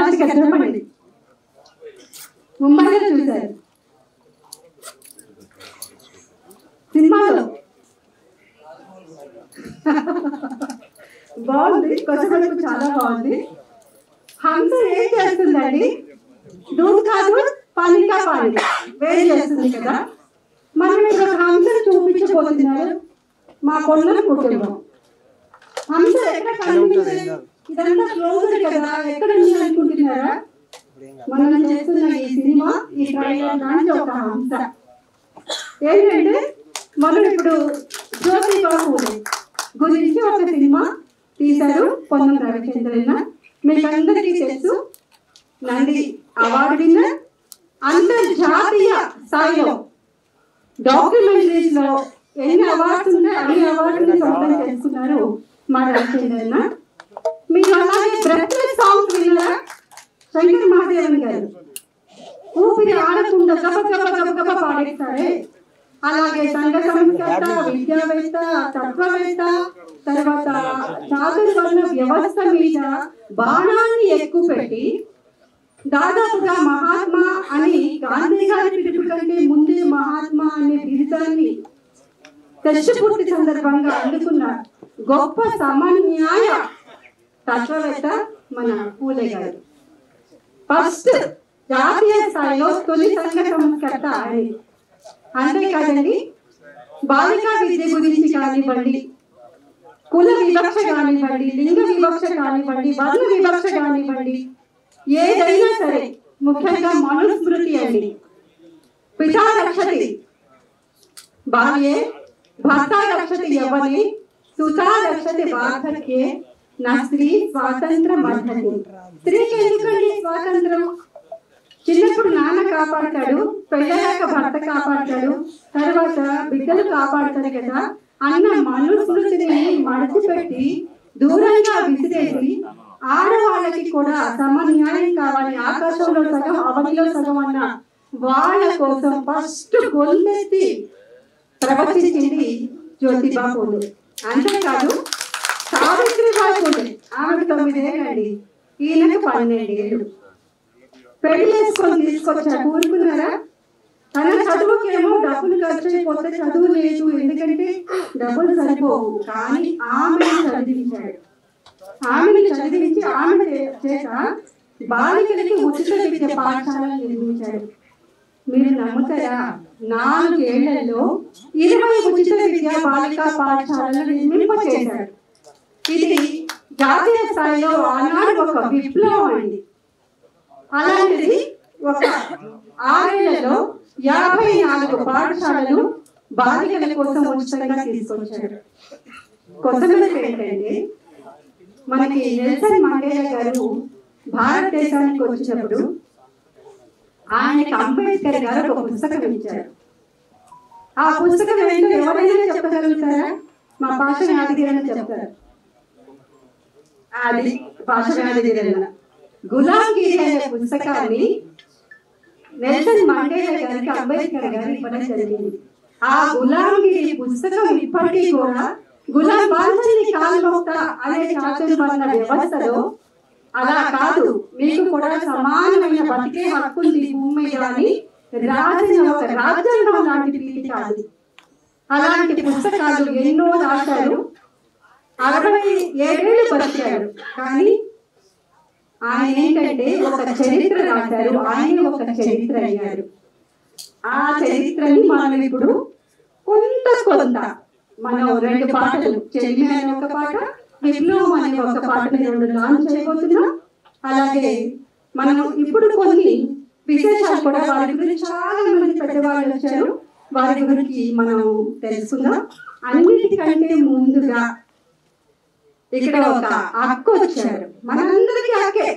తమాషగా చెప్పండి. ముంబైలో చూశారు సినిమాలో. బాగుంది, కొత్తగడుపు చాలా బాగుంది. హంస ఏం చేస్తుందండి? దూద్ కాదు పానికా పాని వేడి చేస్తుంది కదా. మనం ఇక్కడ హంసను చూపించబోతున్నారు మా కొన్న కుటుంబం. హంస ఎక్కడ కనిపించలేదు, ఇదంతా క్లోజ్డ్ కదా, ఎక్కడ ఉంది అనుకుంటున్నారా? మనం చేస్తున్న ఈ సినిమా, ఈ ట్రైలర్ దాంట్లో ఒక హంస ఏంటంటే, మనం ఇప్పుడు జ్యోతిబాబు గురించి ఒక సినిమా తీశారు పొన్నం రవిచంద్రన్న. మీకు అందరికీ తెలుసు, నంది అవార్డు విన్నర్. అంతర్జాతీయ స్థాయిలో డాక్యుమెంటరీస్ లో ఎన్ని అవార్డ్స్ ఉంటాయి అన్ని అవార్డుని సొంతం చేసుకున్నారు మా రవిచంద్రన్న. మీరు అలాగే బ్రెత్లెస్ సాంగ్స్ విన్నారా? శంకర్ మహాదేవన్ గారు ఊపిరి ఆడకుండా గబ గబ గబ గబ పాడేస్తారే, అలాగే సంఘ సంస్కర్త, విద్యావేత్త, తత్వవేత్త, తర్వాత చాతుర్వర్ణ వ్యవస్థ మీద బాణాన్ని ఎక్కువ పెట్టి దాదాపుగా మహాత్మా అని గాంధీ గారి పిలుపు కంటే ముందే మహాత్మా అనే బిరుదాన్ని దశపూర్తి సందర్భంగా అందుకున్న గొప్ప సమన్యాయ తత్వవేత్త మన పూలే గారు. ఫస్ట్ జాతీయ స్థాయిలో తొలి సంఘ సంస్కర్త ఆయన. అంతేకాదండి, బాలికా విద్య గురించి కానివ్వండి, కుల వివక్ష కానివ్వండి, లింగ వివక్ష కానివ్వండి, వర్ణ వివక్ష కానివ్వండి, ఏదైనా సరే, ముఖ్యంగా మనుస్మృతి అండి. పితా రక్షతి బాల్యే భర్త రక్షతి యవ్వనే సుతా రక్షతి వార్ధక్యే నా స్త్రీ స్వాతంత్రం అర్హతి. స్త్రీకి ఎందుకండి స్వాతంత్రం? చిన్నప్పుడు నాన్న కాపాడతాడు, పెళ్ళయ్యాక భర్త కాపాడతాడు, తర్వాత బిడ్డలు కాపాడతారు కదా అన్న మనుస్మృతిని మడచిపెట్టి దూరంగా విసిరేసి ఆడవాళ్ళకి కూడా సమన్యాయం కావాలి, ఆకాశంలో సగం అవనిలో సగం అన్న వాళ్ళ కోసం ఫస్ట్ గొంతెత్తి ప్రవచించింది జ్యోతిబా పూలే. అంతేకాదు సావిత్రిబాయి పూలే, ఆమె 9 ఏళ్ళండి, ఈయనకు 12 ఏళ్ళు. పెళ్లి చేసుకొని తీసుకొచ్చారు, ఊరుకున్నారా? తన చదువుకేమో డబ్బులు ఖర్చు అయిపోతే చదువు లేదు, ఎందుకంటే డబ్బులు సరిపోవు, కానీ ఆమెను చదివించాడు. ఆమెను చదివించి ఆమె చేత బాలికలకి ఉచిత విద్య పాఠశాలను నిర్మించాడు. మీరు నమ్ముతారా? 4 ఏళ్లలో 20 ఉచిత విద్యా బాలికా పాఠశాలను నిర్మింపచేశాడు. ఇది జాతీయ స్థాయిలో ఆనాడు ఒక విప్లవం అండి. అలాంటిది ఒక 6 ఏళ్లలో 54 పాఠశాలలు బాలికల కోసం ఉచితంగా తీసుకొచ్చాడు. కొత్తగా ఏంటంటే, మనకి నెల్సన్ మండేలా గారు భారతదేశానికి వచ్చినప్పుడు ఆయనకి అంబేద్కర్ గారు ఒక పుస్తకం ఇచ్చారు. ఆ పుస్తకం ఏంటో ఎవరైనా చెప్పగలుగుతారా? మా భాష యాదగిరన్న చెప్తారు. అది భాష యాదగిరన్న గులాంగిరి అనే పుస్తకాన్ని నెల్సన్ మండేలా గారికి అంబేద్కర్ గారు ఇవ్వడం జరిగింది. ఆ గులాంగిరి పుస్తకం ఇప్పటికీ కూడా గులాం బాల్చని కాల్మోక్త అనే చాతుర్వర్ణ వ్యవస్థలో అలా కాదు, మీకు కూడా సమానమైన బతికే హక్కు ఉంది భూమి మీద అని రాసిన ఒక రాజ్యాంగం లాంటి పీఠిక అది. అలాంటి పుస్తకాలు ఎన్నో రాశారు. 67 ఏళ్ళు బతికారు. కానీ ఆయన ఏంటంటే ఒక చరిత్ర రాశారు, ఆయన ఒక చరిత్ర అయ్యారు. ఆ చరిత్రని మనం ఇప్పుడు కొంత మనం 2 పాటలు, చెల్లి అనే ఒక పాట, విప్లవం అనే ఒక పాటని 2 లాంచ్ చేయబోతున్నాం. అలాగే మనం ఇప్పుడు కొన్ని విశేషాలు కూడా వారి గురించి చాలా మంది పెద్దవాళ్ళు వచ్చారు, వారి గురించి మనం తెలుసుకుందాం. అన్నిటికంటే ముందుగా ఇక్కడ ఒక అక్క వచ్చారు, మనందరికీ అక్కే,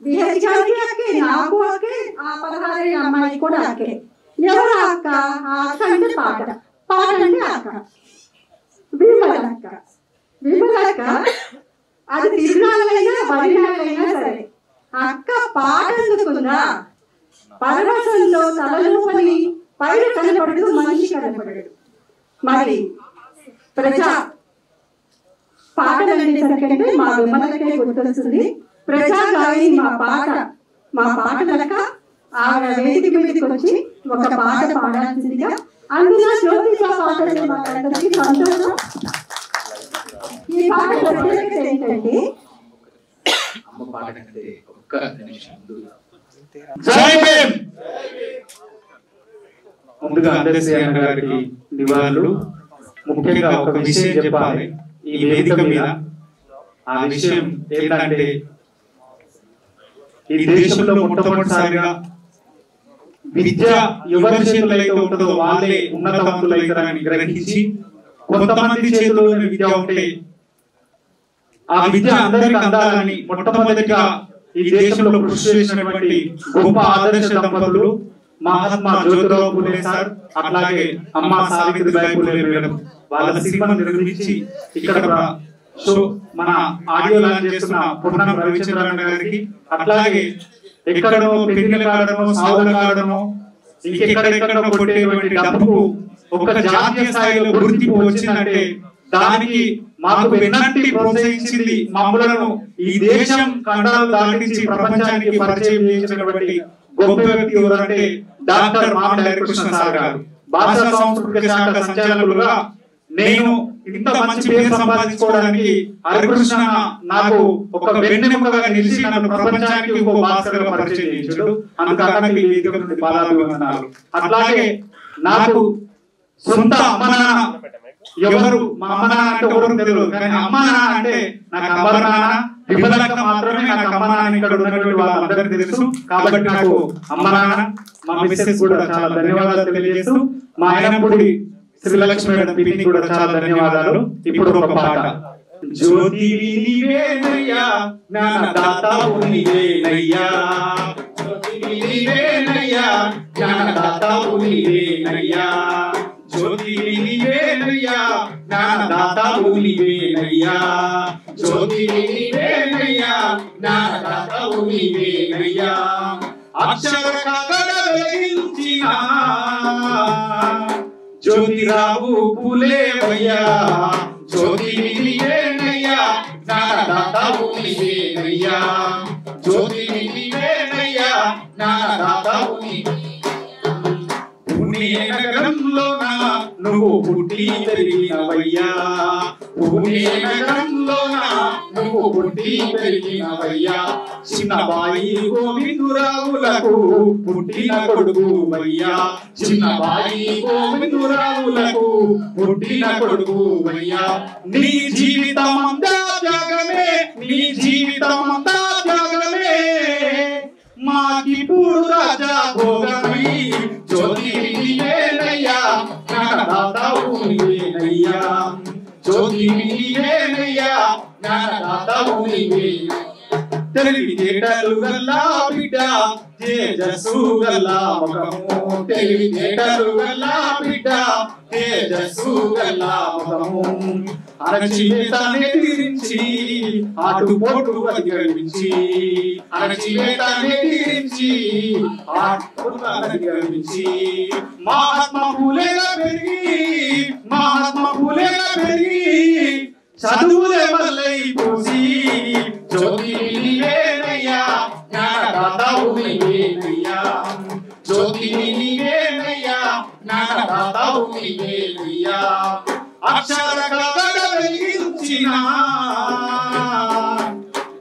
బిహెచ్ గారికి అక్కే, నాకు అక్కే, ఆ 16 ఏళ్ళ అమ్మాయి కూడా అక్కే. ఎవరు అక్క? ఆ అక్క అంటే పాట అంటే అక్క విమలక్క. విమలక్క అది తిరునాళ్ళైనా వరినాళ్ళైనా సరే అక్క పాట అందుకుందా? పరవశంలో తలలోపలి పైరు కనపడదు, మనిషి కనపడడు. మరి ప్రజా పాటలు అనేసరికంటే మా విమలకే గుర్తొస్తుంది. ప్రజాగాయని మా పాట లెక్క ఆవిడ వేదిక మీదకి వచ్చి ఒక పాట పాడాల్సిందిగా అందులో జ్యోతిష పాటలు మాట్లాడడానికి సంతోషం. ఈ పాట ప్రత్యేకత ఏంటంటే ముందుగా అందశ్రీ గారికి నివాళులు. ముఖ్యంగా ఒక విషయం చెప్పాలి ఈ వేదిక మీద. ఆ విషయం ఏంటంటే ఈ దేశంలో మొట్టమొదటిసారిగా విద్య ఎవరి చేతులు అయితే ఉంటుందో వాళ్ళే ఉన్నతవంతులు అవుతారని గ్రహించి కొంతమంది చేతుల్లోనే విద్య ఉంటే ఆ విద్య అందరికి అందాలని మొట్టమొదటిగా ఈ దేశంలో కృషి చేసినటువంటి గొప్ప ఆదర్శ దంపతులు మహాత్మా జ్యోతిరావు పూలే సార్, అట్లాగే అమ్మ సావిత్రిబాయి పూలే మేడం. వాళ్ళ సినిమాను నిర్మించి ఇక్కడ మన ఆడియో లాంచ్ చేస్తున్న పొన్నం రవిచంద్రన్ గారికి, అట్లాగే ఎక్కడనో పెళ్లిల కాడనో సావుల కాడనో ఇంకెక్కడెక్కడో కొట్టేటువంటి డబ్బుకు ఒక జాతీయ స్థాయిలో గుర్తింపు వచ్చిందంటే దానికి మాకు వెన్నంటి ప్రోత్సహించింది, మమ్మలను ఈ దేశం ఖండాలు దాటించి ప్రపంచానికి పరిచయం చేసినటువంటి గొప్ప వ్యక్తి ఎవరంటే డాక్టర్ మామిడి హరికృష్ణ సార్ గారు. భాషా సాంస్కృతిక శాఖ సంచాలకులుగా నేను ఇంత మంచి పేరు సంపాదించుకోవడానికి హరికృష్ణ నాకు ఒక వెన్నెముకగా నిలిచి నన్ను ప్రపంచానికి ఒక భాస్కర్గా పరిచయం చేయించాడు. అందుకని ఈ వేదిక నుండి పాదాభివందనాలు. అట్లాగే నాకు సొంత అమ్మ నాన్న ఎవరు, మా అమ్మ నాన్న అంటే ఎవరు తెలియదు, కానీ అమ్మ నాన్న అంటే నాకు అమ్మ నాన్న విమలక్క మాత్రమే నాకు అమ్మ నాన్న. ఇక్కడ ఉన్నటువంటి వాళ్ళందరికీ తెలుసు కాబట్టి నాకు అమ్మ నాన్న, మా మిస్సెస్ కూడా చాలా ధన్యవాదాలు తెలియజేస్తూ, మా ఆయనపుడి శ్రీలక్ష్మి మేడం పిన్ని కూడా చాలా ధన్యవాదాలు. ఇప్పుడు ఒక పాట. జ్యోతివి నీవేనయ్యా జ్ఞానదాతవు నీవేనయ్యా, జ్యోతివి నీవేనయ్యా జ్ఞానదాతవు నీవేనయ్యా, జ్యోతివి నీవేనయ్యా జ్ఞానదాతవు నీవేనయ్యా, జ్యోతివి నీవేనయ్యా జ్ఞానదాతవు నీవేనయ్యా. అక్షర కాగడ వెలిగించిన జ్యోతిరావు పూలేవయ్యా, జ్యోతివి నీవేనయ్యా జ్ఞానదాతవు నీవేనయ్యా, జ్యోతివి నీవేనయ్యా జ్ఞానదాతవు పుణ్య నగరంలోన నువ్వు పుట్టి పెరిగినవయ్యా, పుణ్య నగరంలోన నువ్వు పుట్టి పెరిగినవయ్యా, చిన్నబాయి గోవిందురావులకు పుట్టిన కొడుకువయ్యా, చిన్నబాయి గోవిందురావులకు పుట్టిన కొడుకువయ్యా. నీ జీవితమంతా త్యాగమే, నీ జీవితమంతా త్యాగమే, మాకిప్పుడు రాజా భోగమై. జ్యోతివి నీవేనయ్యా జ్ఞానదాతవు నీవేనయ్యా, జ్యోతివి నీవేనయ్యా జ్ఞానదాతవు నీవేనయ్యా. తెలివితేటలు గల్లా బిడ్డ తేజస్సు గల్లా ముఖము, తెలివితేటలు గల్లా బిడ్డ తేజస్సు గల్లా ముఖము, అణచివేతనే తీరించి ఆటుపోటు అధిగమించి, అణచివేతనే తీరించి ఆటుపోటు అధిగమించి, మహాత్మా పూలేగా పెరిగి, మహాత్మా పూలేగా పెరిగి చదువులే వల్లై పూసి. జ్యోతివి నీవేనయ్యా జ్ఞానదాతవు నీవేనయ్యా, జ్యోతివి నీవేనయ్యా జ్ఞానదాతవు నీవేనయ్యా. అక్షర కాగడ వెలిగించిన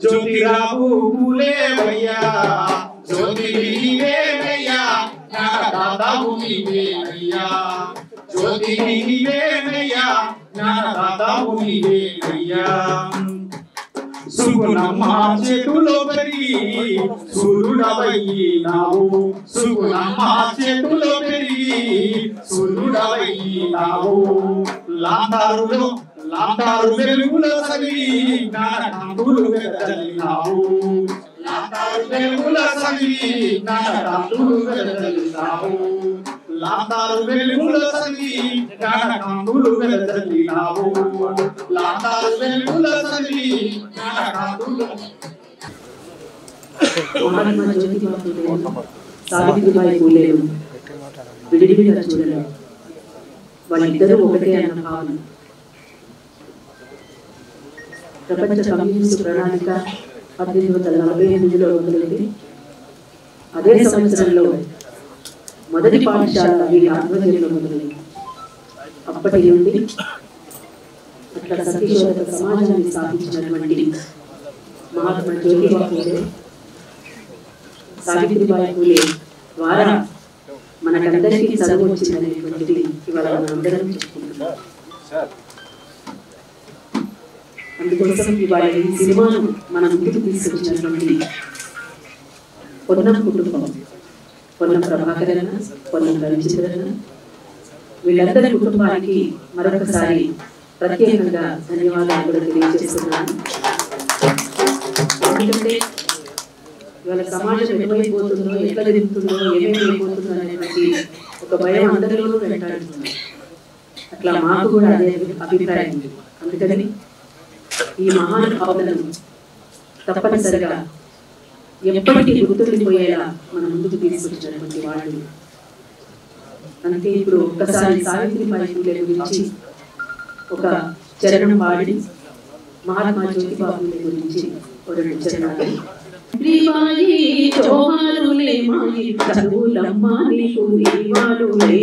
జ్యోతిరావు పూలేవయ్యా, జ్యోతివి నీవేనయ్యా జ్ఞానదాతవు నీవేనయ్యా, జ్యోతివి నీవేనయ్యా జ్ఞానదాతవు నీవేనయ్యా. సుగుణమ్మ చేతులో పెరిగి సూర్యుడవయ్యినావు, సుగుణమ్మ చేతులో పెరిగి సూర్యుడవయ్యినావు, లాంతారు వెలుగులో చదివి జ్ఞానకాంతులు వెదజల్లినావు, లాంతారు వెలుగులో చదివి జ్ఞానకాంతులు వెదజల్లినావు, లాంతారు వెలుగులో చదివి జ్ఞానకాంతులు వెదజల్లినావు, లాంతారు వెలుగులో చదివి జ్ఞానకాంతులు. మహాత్మా జ్యోతిరావు పూలేను, సావిత్రిబాయి పూలేను విడివిడిగా చూడలేము, వాళ్ళిద్దరూ ఒకటే అన్న భావన. ప్రపంచ కమ్యూనిస్టు ప్రణాళిక 1848లో మొదలైంది. అదే సంవత్సరంలో మొదటి పాఠశాల వీరి ఆధ్వర్యంలో మొదలైంది. అప్పటి నుండి అట్లా సతీశ్వర సమాజాన్ని స్థాపించినటువంటి మహాత్మా జ్యోతిబా పూలే, సావిత్రిబాయి పూలే ద్వారా మనకందరికీ చదువు వచ్చిందనేటువంటిది ఇవాళ మనందరం చెప్పుకుంటున్నాం. అందుకోసం ఇవాళ ఈ సినిమాను మన ముందుకు తీసుకొచ్చినటువంటి పొన్నం కుటుంబం, పొన్నం ప్రభాకరన్న, పొన్నం రవిచంద్రన్న, వీళ్ళందరి కుటుంబానికి మరొకసారి ప్రత్యేకంగా ధన్యవాదాలు కూడా తెలియజేస్తున్నాను. ఎందుకంటే ఇవాళ సమాజం ఎటువైపోతుందో, ఎట్లా తిరుగుతుందో, ఏమేమి అయిపోతుందో అనేటువంటి ఒక భయం అందరిలోనూ వెంటాడుతుంది. అట్లా మాకు కూడా అదే అభిప్రాయం. అందుకని ఈ మహానుభావులను తప్పనిసరిగా ఎప్పటికీ గుర్తుండిపోయేలా మన ముందుకు తీసుకొచ్చినటువంటి వాళ్ళు. అందుకే ఇప్పుడు ఒక్కసారి సావిత్రిబాయి పూలే గురించి ఒక చరణం పాడి మహాత్మా జ్యోతిబా పూలే గురించి ఒక 2 చరణాలు. సావిత్రిబాయి జోహారులే మాయి చదువులమ్మ నీకు నీవాలులే,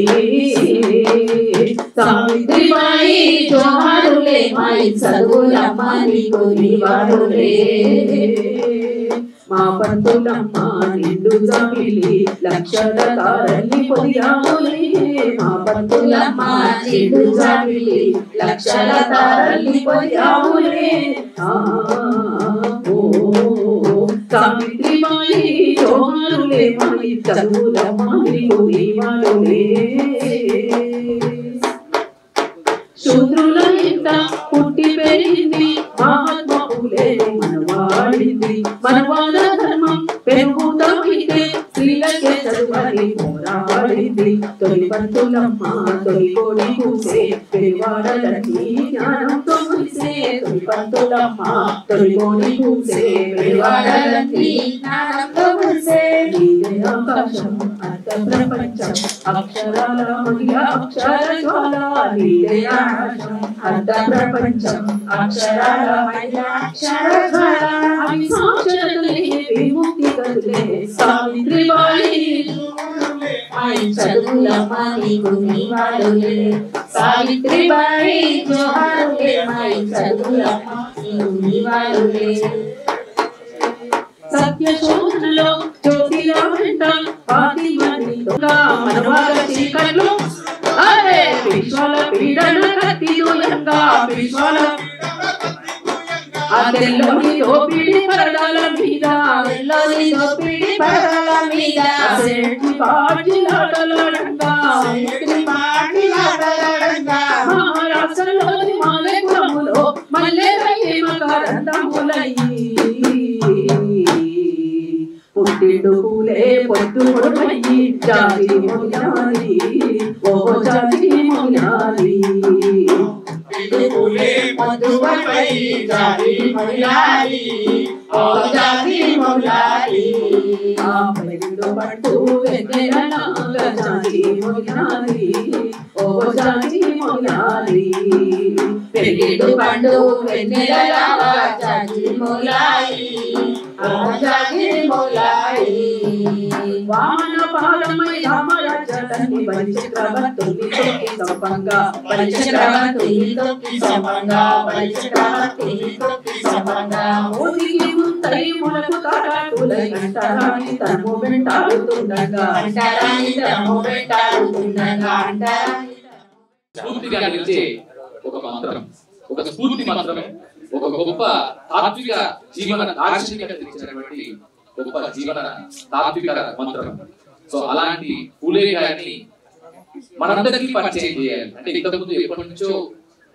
సావిత్రిబాయి జోహారులే మాయి చదువులమ్మ నీకు నీవాలులే, మా పంతులమ్మ నిండు జాబిలి లక్షల తారల్లి పొదియాములే, మా పంతులమ్మ నిండు జాబిలి లక్షల తారల్లి పొదియాములే, సావిత్రిబాయి జోహారులే మాయి చదువులమ్మ నీకు నీవాలులే, శూద్రుల ఇంట పుట్టి పెరిగింది మహాత్మా పూలే మనవాడింది, మనవాద ధర్మం పెరుగుతమైతే స్త్రీలకే చదువని పోరాడింది, తొలి పంతులమ్మ తొలి కోడి కూసే పెరివాడలన్నీ జ్ఞానంతో మురిసే, తొలి పంతులమ్మ తొలి కోడి కూసే పెరివాడలన్నీ జ్ఞానంతో మురిసే, నీదే ఆకాశం అర్థ ప్రపంచం అక్షరాల మహిళ అక్షర జ్వాల, నీదే ఆకాశం అర్థ ప్రపంచం అక్షరాల మహిళ అక్షర జ్వాల, అవి సాక్షరతలే విముక్తి కదులే, సావిత్రిబాయి చదువులమ్మ నీకు నీవాలులే, సావిత్రిబాయి జోహారులే మాయి చదువులమ్మ నీకు నీవాలులే, సత్య శోధనలో జ్యోతిలో వెంట పాతిమనిగా మనవాల చీకట్లు అరే విశ్వాల పీడన కత్తి దూయంగా, విశ్వాల అదెల్లోని దోపిడి పరదాల మీద, అదెల్లోని దోపిడి పరదాల మీద, సెట్టి పాటిలాటలాడంగా, సెట్టి పాటిలాటలాడంగా, మహారాష్ట్రలోని మాలే కులములో మల్లె ప్రేమ కారందములయ్యి, పుట్టిండు పూలే పొద్దు పొడుమయ్యి జాతి మొయ్యాలి, ఓ జాతి మొయ్యాలి, పూలే పొద్దు పొడుమయ్యి జాతి మొయ్యాలి, ఓ జాతి మొయ్యాలి, ఆ పెరిడు పట్టు వెన్నెలలాగ జాతి మొయ్యాలి, ఓ జాతి మొయ్యాలి, పెరిడు పండు వెన్నెలలాగ జాతి మొయ్యాలి, ఓ జాతి మొయ్యాలి, వామన పాదమై రామరాజ్యాన్ని బలిచక్రవర్తుని తొక్కి సంపంగా, బలిచక్రవర్తుని తొక్కి సంపంగా, బలిచక్రవర్తుని తొక్కి సంపంగా, మోదికి ముందై ములకు తారాటులై అంటరాని తనము వెంటాడుతుండగా, అంటరాని తనము వెంటాడుతుండగా, అంటరాని స్ఫూర్తిగా నిలిచే ఒక మంత్రం, ఒక స్ఫూర్తి మంత్రమే, ఒక గొప్ప తాత్విక జీవన దార్శనికత ఇచ్చినటువంటి గొప్ప జీవన తాత్విక మంత్రం. సో అలాంటి పూలే గారిని మనందరికీ పరిచయం చేయాలి. అంటే ఇంతకుముందు ఎప్పటి నుంచో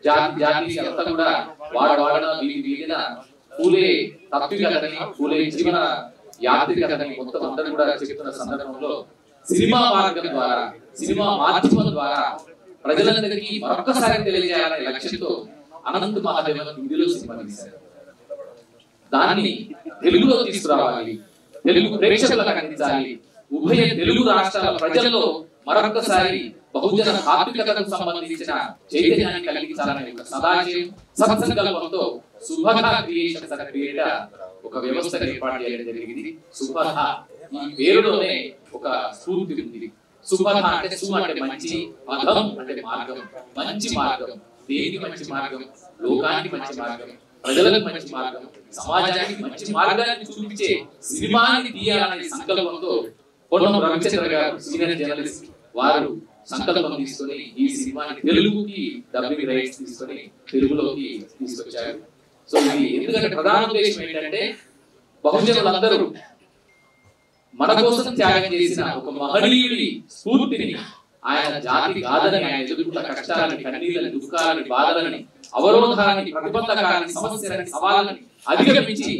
జాతి అంతా కూడా వాడవాడన వీగిన పూలే తాత్వికతని, పూలే జీవన యాత్రికతని మొత్తం అందరూ కూడా చెప్తున్న సందర్భంలో సినిమా మార్గం ద్వారా, సినిమా మాధ్యమం ద్వారా ప్రజలందరికీ మరొకసారి తెలియజేయాలనే లక్ష్యంతో అనంత మహాదేవన్ హిందీలో సినిమా తీశారు. దాన్ని తెలుగులో తీసుకురావాలి, తెలుగు ప్రేక్షకులకు అందించాలి, ఉభయ తెలుగు రాష్ట్రాల ప్రజల్లో మరొకసారి బహుజన తాత్వికతకు సంబంధించిన చైతన్యాన్ని కలిగించాలనే ఒక సదాశయం సత్సంకల్పంతో సుభగా క్రియేషన్స్ క్రియేటర్ ఒక వ్యవస్థ ఏర్పాటు చేయడం జరిగింది. సుపథ ఈ పేరులోనే ఒక స్ఫూర్తి ఉంది. సుపథ అంటే సు అంటే మంచి, పథం అంటే మార్గం, మంచి మార్గం. దేనికి మంచి మార్గం? లోకానికి మంచి మార్గం, ప్రజలకు మంచి మార్గం, సమాజానికి మంచి మార్గాన్ని చూపించే సినిమాని తీయాలనే సంకల్పంతో పొన్నం రవిచంద్ర గారు సీనియర్ జర్నలిస్ట్ వారు సంకల్పం తీసుకొని ఈ సినిమాని తెలుగుకి డబ్బింగ్ రైట్స్ తీసుకొని తెలుగులోకి తీసుకొచ్చారు. సో ఇది ఎందుకంటే ప్రధాన ఉద్దేశం ఏంటంటే బహుజనులందరూ మన కోసం త్యాగం చేసిన ఒక మహనీయుడి స్ఫూర్తిని, ఆయన జాతి కాదని, ఆయన ఎదుర్కొన్న కష్టాలని, కన్నీళ్ళని, దుఃఖాలని, బాధలని, అవరోధాలని, ప్రతిబంధకాలని, సమస్యలని, సవాళ్ళని అధిగమించి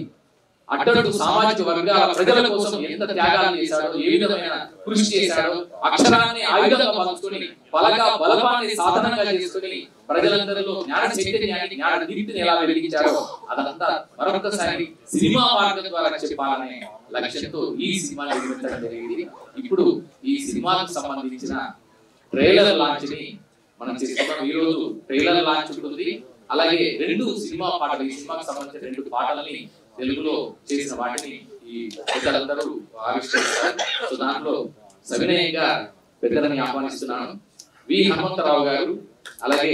అట్టడుగు సామాజిక వర్గాల ప్రజల కోసం ఎంత త్యాగాలు చేశాడో, ఏ విధమైన కృషి చేశాడో, అక్షరాన్ని ఆయుధంగా మలుచుకొని బలపాన్ని సాధనంగా చేసుకుని ప్రజలందరిలో జ్ఞాన చైతన్యాన్ని, జ్ఞాన దీప్తిని ఎలా వెలిగించారో అదంతా మరొకసారి సినిమా మార్గం ద్వారా చెప్పాలనే లక్ష్యంతో ఈ సినిమా నిర్మించడం జరిగింది. ఇప్పుడు ఈ సినిమాకు సంబంధించిన ట్రైలర్ లాంచ్ ని మనం చేస్తున్నాం. ఈ రోజు ట్రైలర్ లాంచ్ ఉంటుంది. అలాగే 2 సినిమా పాటలు, ఈ సినిమాకు సంబంధించిన 2 పాటలని తెలుగులో చేసిన వాటిని ఈ పెద్దలందరూ ఆవిష్కరిస్తారు. సో దాంట్లో సవినయంగా పెద్దలని ఆహ్వానిస్తున్నాను. వి హనుమంతరావు గారు అలాగే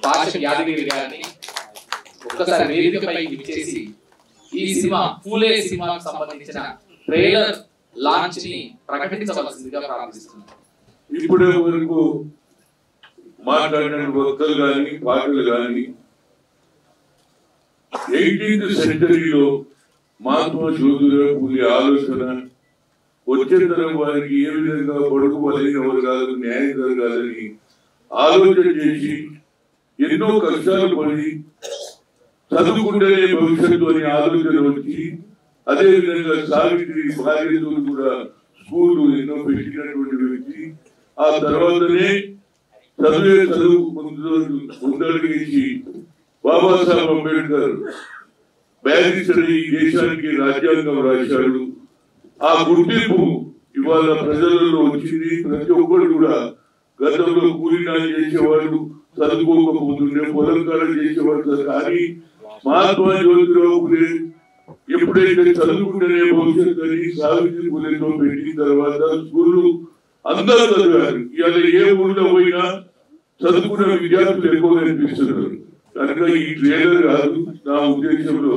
పాషం యాదగిరి గారిని ఒక్కసారి వేదికపై ఇచ్చేసి ఈ సినిమా పూలే సినిమాకు సంబంధించిన ట్రైలర్ లాంచ్ ని ప్రకటించవలసిందిగా ప్రారంభిస్తున్నాను. ఇప్పటి వరకు మాట్లాడిన వక్తలు కానీ పాటలు కానీ 18th సెంచరీలో మహాత్మా జ్యోతిరావు పూలే ఆలోచన వచ్చే తరం వారికి ఏ విధంగా బడుగు బలైన వర్గాలకు న్యాయం జరగాలని ఆలోచన చేసి ఎన్నో కష్టాలు పడి చదువుకుంటేనే భవిష్యత్తు అనే ఆలోచన వచ్చి అదేవిధంగా సావిత్రి భార్యతో కూడా స్కూళ్ళు ఎన్నో పెట్టినటువంటి వ్యక్తి. ఆ తర్వాతనే చదువు ముందడుగేసి బాబాసాహెబ్ అంబేద్కర్ బ్యారిస్టర్ ఈ దేశానికి రాజ్యాంగం రాశాడు. ఆ గుర్తింపు ఇవాళ ప్రజలలో వచ్చింది. ప్రతి ఒక్కరు కూడా గతంలో కూలీనాలు చేసేవాళ్ళు, చదువుకోకపోతుండే పొలం కాలం చేసేవాళ్ళు. కానీ మహాత్మా జ్యోతిరావు పూలే ఎప్పుడైతే చదువుకుంటేనే భవిష్యత్తు అని సావిత్రి పూలేతో పెట్టిన తర్వాత స్కూళ్ళు అందరూ చదివారు. ఇవాళ ఏ ఊళ్ళో పోయినా చదువుకున్న విద్యార్థులు ఎక్కువగా కనిపిస్తున్నారు. కనుక ఈ ట్రైలర్ కాదు, నా ఉద్దేశంలో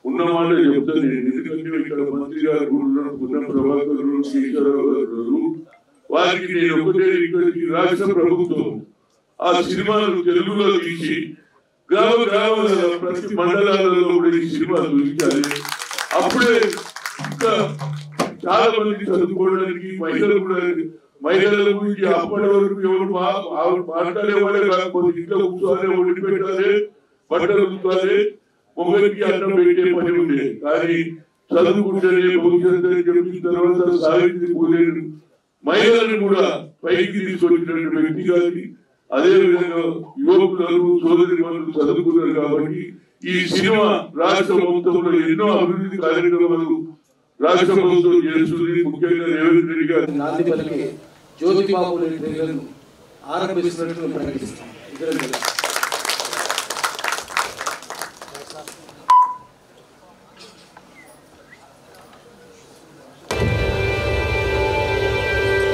ఉన్నమాట చెప్తాను నేను. ఎందుకంటే ఇక్కడ మంత్రి గారు పున్న ప్రభాకర్ కేశవరావు గారు వారికి నేను ఒకటే ఇక్కడికి రాష్ట్ర ప్రభుత్వం ఆ సినిమాను తెలుగులో తీసి గ్రామాల ప్రతి మండలాలలో కూడా ఈ సినిమా చూపించాలి. అప్పుడే ఇంకా చాలా మంది చదువుకోవడానికి మహిళల గురించి అప్పటి వరకు ఎవరు మాట్లాడేవాడే కాకపోతే ఇంట్లో కూర్చోవాలి, వండి పెట్టాలి, బట్టలు ఉతుకాలి, మొబైల్కి అన్నం పెట్టే పని ఉండే. కానీ చదువుకుంటేనే భవిష్యత్తు అని చెప్పిన తర్వాత సావిత్రి పూలే మహిళలను కూడా పైకి తీసుకొచ్చినటువంటి వ్యక్తి కానీ అదేవిధంగా యువకులు సోదరి వాళ్ళు చదువుకున్నారు. కాబట్టి ఈ సినిమా రాష్ట్ర ప్రభుత్వంలో ఎన్నో అభివృద్ధి కార్యక్రమాలు రాష్ట్ర ప్రభుత్వం చేస్తుంది. ముఖ్యంగా రేవంత్ రెడ్డి గారు నాందిపల్లికి Jyothibabu ట్రైలర్ను ఆరంభిస్తున్నట్లు ప్రకటిస్తాం.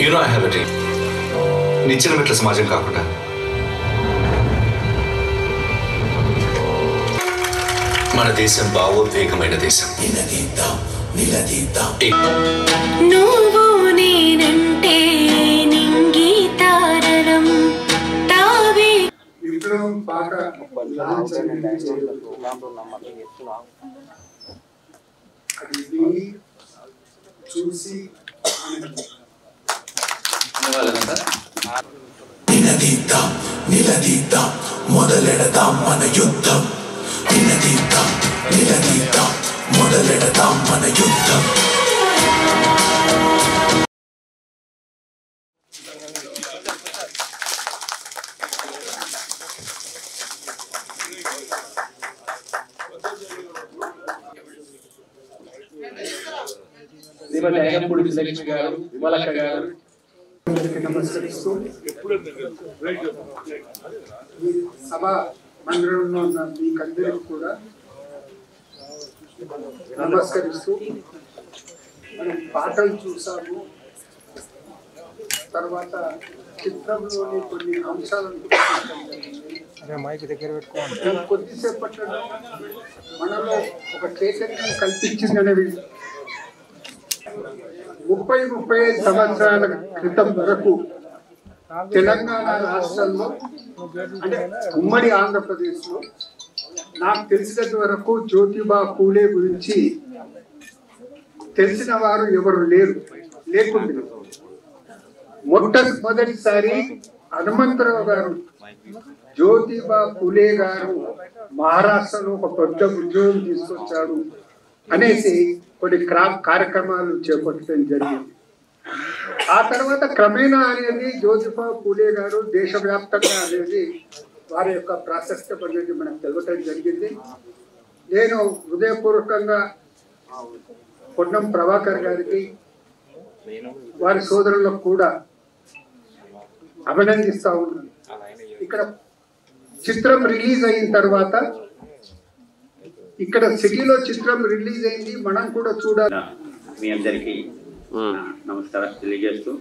You know I have a dream. నిచ్చెన మెట్ల సమాజం కాకుండా మన దేశం భావోద్వేగమైన దేశం. నువ్వు నేనంటే నింగీతారరం తావే విక్రమ్ పాట చూసి నిలదీద్దాం మొదలెడదాం మన యుద్ధం. నిలదీద్దాం మొదలెడదాం మన యుద్ధం. శ్రీమతి అయ్యంపూడి లక్ష్మి గారు, విమలక్క గారు నమస్కరిస్తూ ఈ సభ మందిరంలో ఉన్న మీకందరికీ కూడా నమస్కరిస్తూ మనం పాటలు చూసాము, తర్వాత చిత్రంలోని కొన్ని అంశాలను కొద్దిసేపట్లో మనలో ఒక చైతన్యం కల్పించిందనేది 30-35 సంవత్సరాల క్రితం వరకు తెలంగాణ రాష్ట్రంలో అంటే ఉమ్మడి ఆంధ్రప్రదేశ్లో నాకు తెలిసినంత వరకు జ్యోతిబా పూలే గురించి తెలిసిన వారు ఎవరు లేకుండా మొట్టమొదటిసారి హనుమంతరావు గారు జ్యోతిబా పూలే గారు మహారాష్ట్రలో ఒక పెద్ద ఉద్యోగం తీసుకొచ్చాడు అనేసి కొన్ని కార్యక్రమాలు చేపట్టడం జరిగింది. ఆ తర్వాత క్రమేణా అనేది జ్యోతిబా పూలే గారు దేశవ్యాప్తంగా అనేది వారి యొక్క ప్రాశస్త్యం అనేది మనకు తెలవటం జరిగింది. నేను హృదయపూర్వకంగా పొన్నం ప్రభాకర్ గారికి వారి సోదరులకు కూడా అభినందిస్తా ఉన్నాను. ఇక్కడ చిత్రం రిలీజ్ అయిన తర్వాత ఇక్కడ సిటీలో చిత్రం రిలీజ్ అయింది, మనం కూడా చూడాలి. మీ అందరికీ నమస్కారం తెలియజేస్తూ,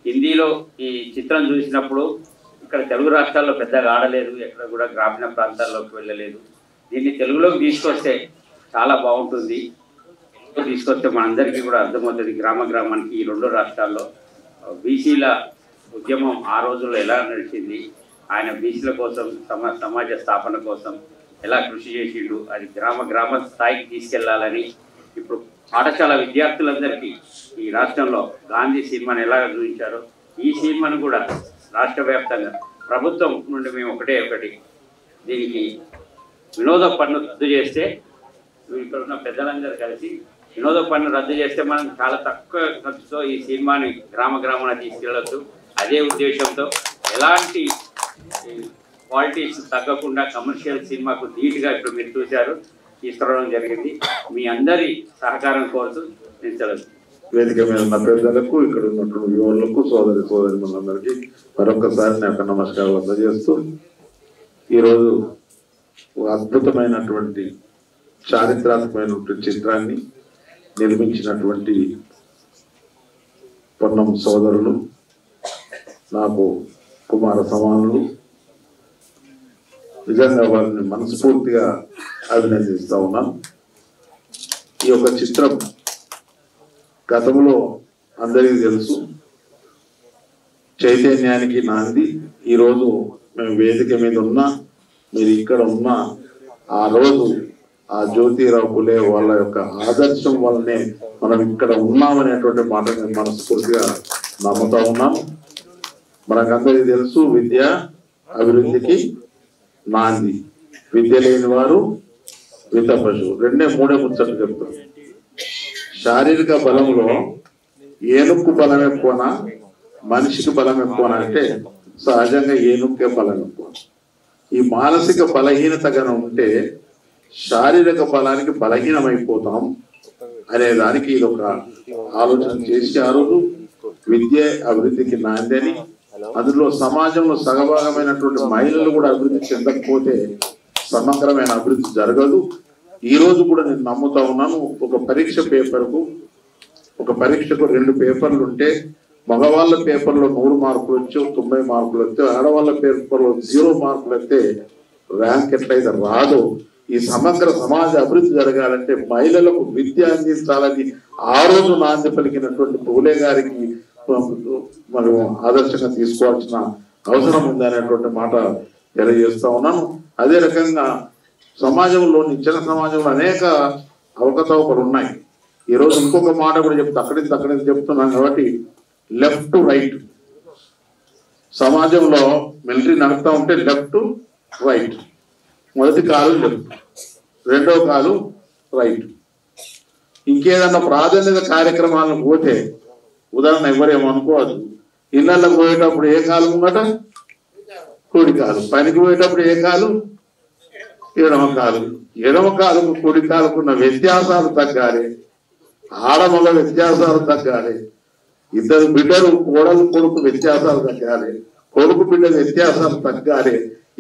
హిందీలో ఈ చిత్రం చూసినప్పుడు ఇక్కడ తెలుగు రాష్ట్రాల్లో పెద్దగా ఆడలేదు, ఎక్కడ కూడా గ్రామీణ ప్రాంతాల్లోకి వెళ్ళలేదు. దీన్ని తెలుగులోకి తీసుకొస్తే చాలా బాగుంటుంది. తీసుకొస్తే మనందరికీ కూడా అర్థమవుతుంది గ్రామానికి ఈ 2 రాష్ట్రాల్లో బీసీల ఉద్యమం ఆ రోజుల్లో ఎలా నడిచింది, ఆయన బీసీల కోసం సమాజ స్థాపన కోసం ఎలా కృషి చేసిండు, అది గ్రామ స్థాయికి తీసుకెళ్లాలని ఇప్పుడు పాఠశాల విద్యార్థులందరికీ ఈ రాష్ట్రంలో గాంధీ సినిమాని ఎలా చూపించారో ఈ సినిమాను కూడా రాష్ట్ర వ్యాప్తంగా ప్రభుత్వం నుండి మేము ఒకటి దీనికి వినోద పన్ను రద్దు చేస్తే, ఇక్కడ ఉన్న పెద్దలందరూ కలిసి వినోద పన్ను రద్దు చేస్తే మనం చాలా తక్కువ ఖర్చుతో ఈ సినిమాని గ్రామాన తీసుకెళ్ళచ్చు. అదే ఉద్దేశంతో ఎలాంటి క్వాలిటీస్ తగ్గకుండా కమర్షియల్ సినిమాకు ధీటుగా ఇప్పుడు మీరు చూశారు తీసుకురావడం జరిగింది. మీ అందరి సహకారం కోరుతూ నేను సెలవు. వేదిక మీద ఉన్న పెద్దలకు, ఇక్కడ ఉన్నటువంటి యువకులకు, సోదరిమణులందరికీ మరొకసారి నా యొక్క నమస్కారాలు అందజేస్తూ, ఈరోజు అద్భుతమైనటువంటి చారిత్రాత్మకమైనటువంటి చిత్రాన్ని నిర్మించినటువంటి పొన్నం సోదరులు, నాకు కుమార సమానులు, నిజంగా వారిని మనస్ఫూర్తిగా అభినందిస్తూ ఉన్నాను. ఈ యొక్క చిత్రం గతంలో అందరికీ తెలుసు, చైతన్యానికి నాంది. ఈరోజు మేము వేదిక మీద ఉన్నా, మీరు ఇక్కడ ఉన్నా, ఆ రోజు ఆ జ్యోతిరావు పూలే వాళ్ళ యొక్క ఆదర్శం వల్లనే మనం ఇక్కడ ఉన్నామనేటువంటి మాట నేను మనస్ఫూర్తిగా నమ్ముతా ఉన్నాను. మనకందరికీ తెలుసు, విద్య అభివృద్ధికి నాంది, విద్య లేని వారు విత పశువు, 2-3 ముచ్చట్లు చెప్తారు. శారీరక బలంలో ఏనుక్కు బలం ఎక్కువనా మనిషికి బలం ఎక్కువనా అంటే సహజంగా ఏనుక్కే బలం ఎక్కువ. ఈ మానసిక బలహీనత కనుక ఉంటే శారీరక బలానికి బలహీనమైపోతాం అనే దానికి ఇది ఒక ఆలోచన చేసి ఆ రోజు విద్య అభివృద్ధికి నాంది అని, అందులో సమాజంలో సగభాగమైనటువంటి మహిళలు కూడా అభివృద్ధి చెందకపోతే సమగ్రమైన అభివృద్ధి జరగదు. ఈ రోజు కూడా నేను నమ్ముతా ఉన్నాను, ఒక పరీక్షకు 2 పేపర్లు ఉంటే మగవాళ్ళ పేపర్లో 100 మార్కులు వచ్చి 90 మార్కులు వస్తే, ఆడవాళ్ళ పేపర్లో 0 మార్కులు వస్తే ర్యాంక్ ఎట్లయితే రాదో, ఈ సమగ్ర సమాజ అభివృద్ధి జరగాలంటే మహిళలకు విద్య అందించాలని ఆ రోజు నాంది పలికినటువంటి పూలే గారికి మనం ఆదర్శంగా తీసుకోవాల్సిన అవసరం ఉంది అనేటువంటి మాట తెలియజేస్తా ఉన్నాను. అదే రకంగా సమాజంలో, నిచ్చెన సమాజంలో అనేక అవకతవకలు ఉన్నాయి. ఈరోజు ఇంకొక మాట కూడా అక్కడి చెప్తున్నాను కాబట్టి, లెఫ్ట్ టు రైట్. సమాజంలో మిలిటరీ నడుపుతా ఉంటే లెఫ్ట్ టు రైట్, మొదటి కాలు లెఫ్ట్, రెండో కాలు రైట్. ఇంకేదన్నా ప్రాధాన్యత కార్యక్రమాలను పోతే, ఉదాహరణ ఎవరేమనుకోవద్దు, ఇళ్లకు పోయేటప్పుడు ఏ కాలు ముంగట కుడి కాలు, పనికి పోయేటప్పుడు ఏ కాలు ఎడమ కాలు, ఎడమ కాలుకు కుడి కాలుకున్న వ్యత్యాసాలు తగ్గాలి, ఆడమగ వ్యత్యాసాలు తగ్గాలి, ఇద్దరు బిడ్డలు కోడలు కొడుకు వ్యత్యాసాలు తగ్గాలి, కొడుకు బిడ్డ వ్యత్యాసాలు తగ్గాలి.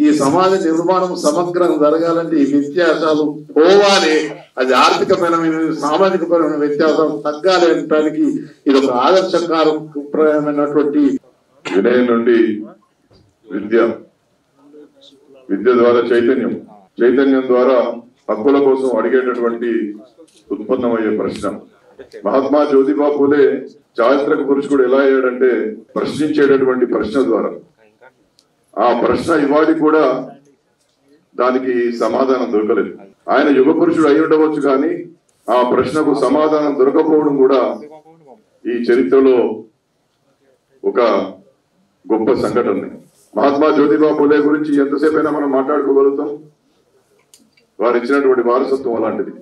ఈ సమాజ నిర్మాణం సమగ్రం జరగాలంటే ఈ వ్యత్యాసాలు పోవాలి, అది ఆర్థికపరమైన సామాజికపరమైన వ్యత్యాసాలు తగ్గాలి అనడానికి ఇది ఒక ఆదర్శకారమైనటువంటి వినయం నుండి విద్య ద్వారా చైతన్యం ద్వారా హక్కుల కోసం అడిగేటటువంటి ఉత్పన్నమయ్యే ప్రశ్న. మహాత్మా జ్యోతిబా పూలే చారిత్రక పురుషుడు ఎలా అయ్యాడంటే ప్రశ్నించేటటువంటి ప్రశ్న ద్వారా. ఆ ప్రశ్న ఇవాళ కూడా దానికి సమాధానం దొరకలేదు. ఆయన యుగ పురుషుడు అయి ఉండవచ్చు కానీ ఆ ప్రశ్నకు సమాధానం దొరకపోవడం కూడా ఈ చరిత్రలో ఒక గొప్ప సంఘటన. మహాత్మా జ్యోతిబా పూలే గురించి ఎంతసేపైనా మనం మాట్లాడుకోగలుగుతాం. వారు ఇచ్చినటువంటి వారసత్వం అలాంటిది.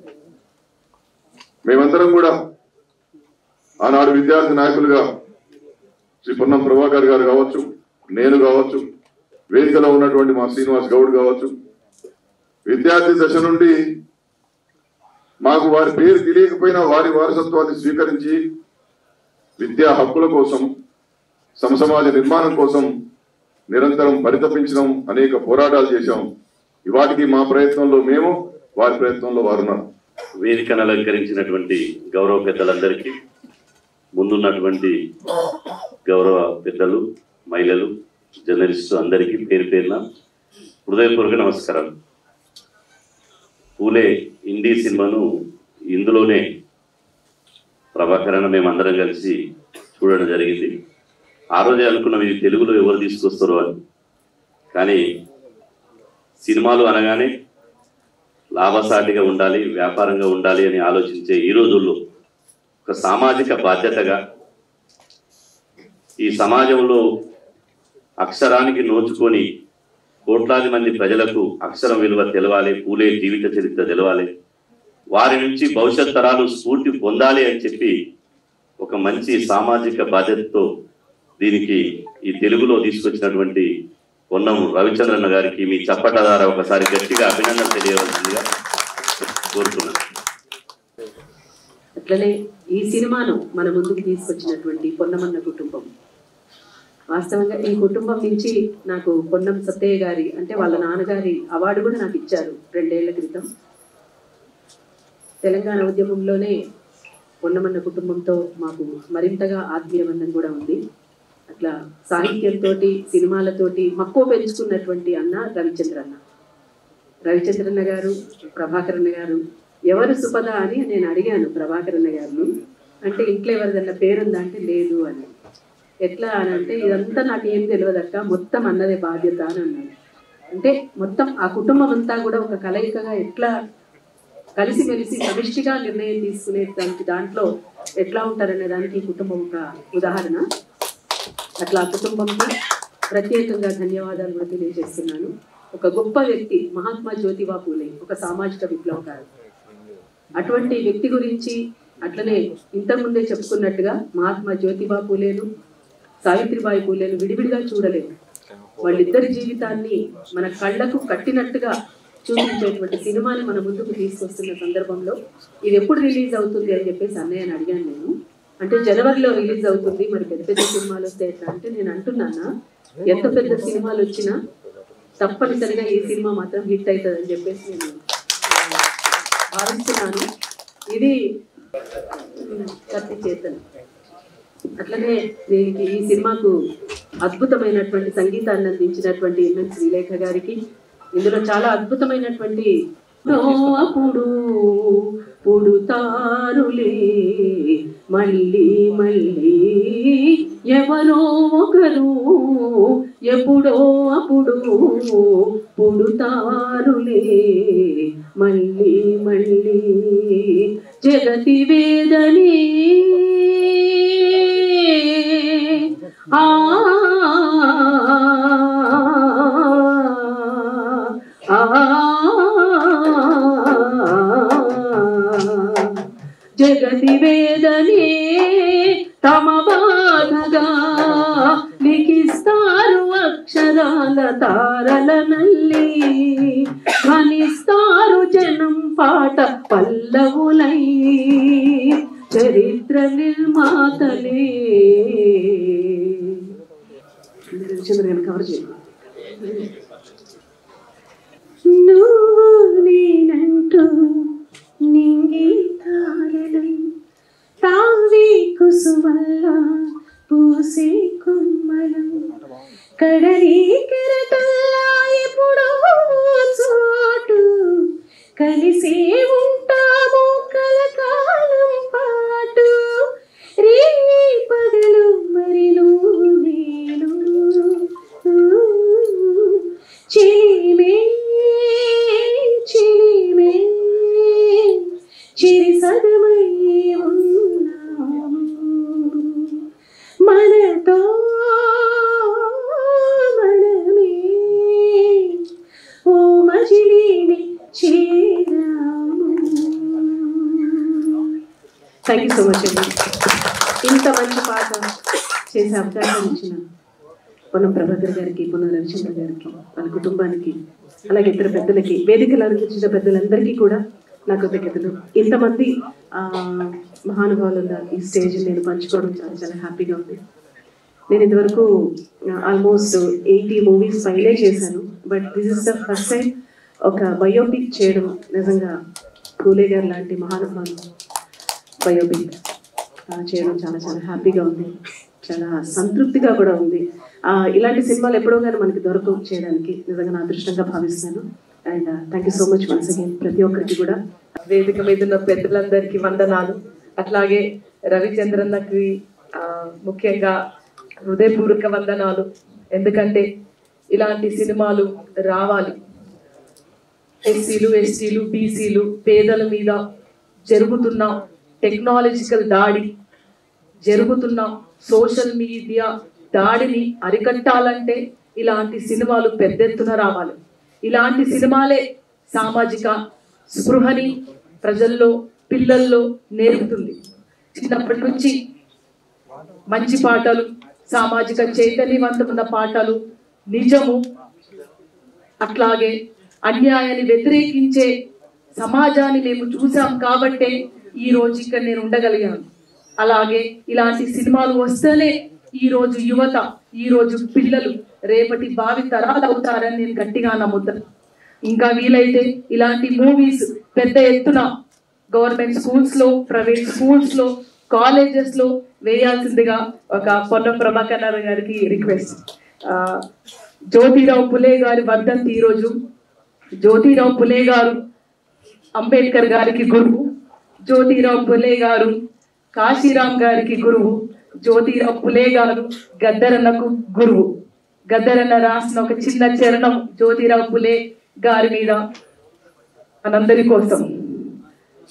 మేమందరం కూడా ఆనాడు విద్యార్థి నాయకులుగా శ్రీ పొన్నం ప్రభాకర్ గారు కావచ్చు, నేను కావచ్చు, వేదికలో ఉన్నటువంటి మా శ్రీనివాస్ గౌడ్ కావచ్చు, విద్యార్థి దశ నుండి మాకు వారి పేరు తెలియకపోయినా వారి వారసత్వాన్ని స్వీకరించి విద్యా హక్కుల కోసం, సమసమాజ నిర్మాణం కోసం నిరంతరం పరితపించడం, అనేక పోరాటాలు చేశాం. ఇవాటికి మా ప్రయత్నంలో మేము, వారి ప్రయత్నంలో వారున్నారు. వేదికను అలంకరించినటువంటి గౌరవ పెద్దలందరికీ, ముందున్నటువంటి గౌరవ పెద్దలు, మహిళలు, జర్నలిస్టు అందరికీ పేరు పేరున హృదయపూర్వక నమస్కారాలు. పూలే హిందీ సినిమాను ఇందులోనే ప్రభాకరణ మేమందరం కలిసి చూడడం జరిగింది. ఆ రోజే అనుకున్నాం ఇది తెలుగులో ఎవరు తీసుకొస్తారో అని. కానీ సినిమాలు అనగానే లాభసాటిగా ఉండాలి, వ్యాపారంగా ఉండాలి అని ఆలోచించే ఈ రోజుల్లో ఒక సామాజిక బాధ్యతగా ఈ సమాజంలో అక్షరానికి నోచుకొని కోట్లాది మంది ప్రజలకు అక్షరం విలువ తెలవాలి, పూలే జీవిత చరిత్ర తెలవాలి, వారి నుంచి భవిష్యత్ తరాలు స్ఫూర్తి పొందాలి అని చెప్పి ఒక మంచి సామాజిక బాధ్యతతో దీనికి ఈ తెలుగులో తీసుకొచ్చినటువంటి పొన్నం రవిచంద్రన్న గారికి మీ చప్పట ద్వారా ఒకసారి గట్టిగా అభినందన తెలియవలసిందిగా కోరుతున్నాను. అట్లనే ఈ సినిమాను మన ముందుకు తీసుకొచ్చినటువంటి పొన్నమన్న కుటుంబం, వాస్తవంగా ఈ కుటుంబం నుంచి నాకు పొన్నం సత్తయ్య గారి అంటే వాళ్ళ నాన్నగారి అవార్డు కూడా నాకు ఇచ్చారు 2 ఏళ్ల క్రితం. తెలంగాణ ఉద్యమంలోనే పొన్నమన్న కుటుంబంతో మాకు మరింతగా ఆత్మీయ బంధం కూడా ఉంది. అట్లా సాహిత్యంతో, సినిమాలతోటి మక్కువ పెంచుకున్నటువంటి అన్న రవిచంద్రన్న గారు, ప్రభాకరన్న గారు. ఎవరు సుపద అని నేను అడిగాను ప్రభాకరన్న గారిని. అంటే ఇంట్లో ఎవరిదన్నా పేరుందా అంటే లేదు అని. ఎట్లా అని అంటే ఇదంతా నాకు ఏం తెలియదక్క, మొత్తం అన్నదే బాధ్యత అని అన్నాడు. అంటే మొత్తం ఆ కుటుంబం అంతా కూడా ఒక కలయికగా ఎట్లా కలిసిమెలిసి సమిష్టిగా నిర్ణయం తీసుకునే దాంట్లో ఎట్లా ఉంటారనే దానికి ఈ కుటుంబం ఒక ఉదాహరణ. అట్లా ఆ కుటుంబంకి ప్రత్యేకంగా ధన్యవాదాలు కూడా తెలియజేస్తున్నాను. ఒక గొప్ప వ్యక్తి మహాత్మా జ్యోతిబా పూలే, ఒక సామాజిక విప్లవకారు. అటువంటి వ్యక్తి గురించి అట్లనే ఇంతకుముందే చెప్పుకున్నట్టుగా మహాత్మా జ్యోతిబా పూలేను, సావిత్రిబాయి పూలేను విడివిడిగా చూడలేము. వాళ్ళిద్దరి జీవితాన్ని మన కళ్ళకు కట్టినట్టుగా చూపించేటువంటి సినిమాని మన ముందుకు తీసుకొస్తున్న సందర్భంలో ఇది ఎప్పుడు రిలీజ్ అవుతుంది అని చెప్పేసి అన్నయ్యని అడిగాను నేను. అంటే జనవరిలో రిలీజ్ అవుతుంది, మరి పెద్ద పెద్ద సినిమాలు వస్తే ఎట్లా అంటే నేను అంటున్నానా, ఎంత పెద్ద సినిమాలు వచ్చినా తప్పనిసరిగా ఈ సినిమా మాత్రం హిట్ అవుతుంది అని చెప్పేసి నేను భావిస్తున్నాను. ఇది కత్తి చేతను. అట్లనే దీనికి ఈ సినిమాకు అద్భుతమైనటువంటి సంగీతాన్ని అందించినటువంటి ఎంఎన్ శ్రీలేఖ గారికి, ఇందులో చాలా అద్భుతమైనటువంటి అప్పుడు పుడుతారులే మళ్ళీ మళ్ళీ ఎవరో ఒకరు ఎప్పుడో అప్పుడు పుడుతారులే మళ్ళీ మళ్ళీ జగతి వేదనే జగతి వేదనే తమ బాధగా లిఖిస్తారు అక్షరాల తారల నల్లి, ధ్వనిస్తారు జనం పాట పల్లవులై, చరిత్ర నిర్మాతలే. కవర్ చేయండి. నువ్వు నేనంటూ నింగి తారలం తావి కుసుమల్లా పూసే కుమ్మలం కడలి కెరటల్లా ఎప్పుడో చోటు కలిసే ఉంటాము కలకాలం పాటు రే పగలు మరి నువ్వు నేను చిలిమే చిలిమే చిరి సగమై ఉన్నాము మనతో మనమే ఓ మజిలీని చేరాము. థ్యాంక్ యూ సో మచ్ అండి. ఇంత మంచి పాట చేసే అవకాశం ఇచ్చిన పొన్నం ప్రభాకర్ గారికి, పొన్నం రవిచంద్ర గారికి, వాళ్ళ కుటుంబానికి, అలాగే ఇతర పెద్దలకి, వేదికలు అలంకరించిన పెద్దలందరికీ కూడా నా కృతజ్ఞతలు. ఇంతమంది మహానుభావులు ఉన్న ఈ స్టేజ్ నేను పంచుకోవడం చాలా చాలా హ్యాపీగా ఉంది. నేను ఇంతవరకు ఆల్మోస్ట్ 80 మూవీస్ పైనే చేశాను. But this is the first time ఒక బయోపిక్ చేయడం నిజంగా పూలే గారు లాంటి మహానుభావులు బయోపిక్ చేయడం చాలా చాలా హ్యాపీగా ఉంది, చాలా సంతృప్తిగా కూడా ఉంది. ఇలాంటి సినిమాలు ఎప్పుడో కానీ మనకి దొరకవు చేయడానికి, నిజంగా నా అదృష్టంగా భావిస్తున్నాను. And thank you so much once again ప్రతి ఒక్కరికి కూడా. వేదిక మీద ఉన్న పెద్దలందరికీ వందనాలు. అట్లాగే రవిచంద్రన్నకి ముఖ్యంగా హృదయపూర్వక వందనాలు. ఎందుకంటే ఇలాంటి సినిమాలు రావాలి. ఎస్సీలు, ఎస్టీలు, బీసీలు, పేదల మీద జరుగుతున్న టెక్నాలజికల్ దాడి, జరుగుతున్న సోషల్ మీడియా దాడిని అరికట్టాలంటే ఇలాంటి సినిమాలు పెద్ద ఎత్తున రావాలి. ఇలాంటి సినిమాలే సామాజిక స్పృహని ప్రజల్లో, పిల్లల్లో నేర్పుతుంది. చిన్నప్పటి నుంచి మంచి పాటలు, సామాజిక చైతన్యవంతమైన పాటలు, నిజము, అట్లాగే అన్యాయాన్ని వ్యతిరేకించే సమాజాన్ని మేము చూసాం కాబట్టే ఈ రోజు ఇక్కడ నేను ఉండగలిగాను. అలాగే ఇలాంటి సినిమాలు వస్తేనే ఈ రోజు యువత, ఈ రోజు పిల్లలు రేపటి భావి తరాలు అవుతారని నేను గట్టిగా నమ్ముతాను. ఇంకా వీలైతే ఇలాంటి మూవీస్ పెద్ద ఎత్తున గవర్నమెంట్ స్కూల్స్ లో, ప్రైవేట్ స్కూల్స్ లో, కాలేజెస్ లో వేయాల్సిందిగా ఒక పొన్నం ప్రభాకర్ గారికి రిక్వెస్ట్. జ్యోతిరావు పులే గారి వర్ధంతి ఈరోజు. జ్యోతిరావు పులే గారు అంబేద్కర్ గారికి గురువు, జ్యోతిరావు పులే గారు కాశీరాం గారికి గురువు, జ్యోతిరావు పులే గారు గద్దరన్నకు గురువు. గద్దరన్న రాసిన ఒక చిన్న చరణం జ్యోతిరావు పులే గారి మీద మనందరి కోసం.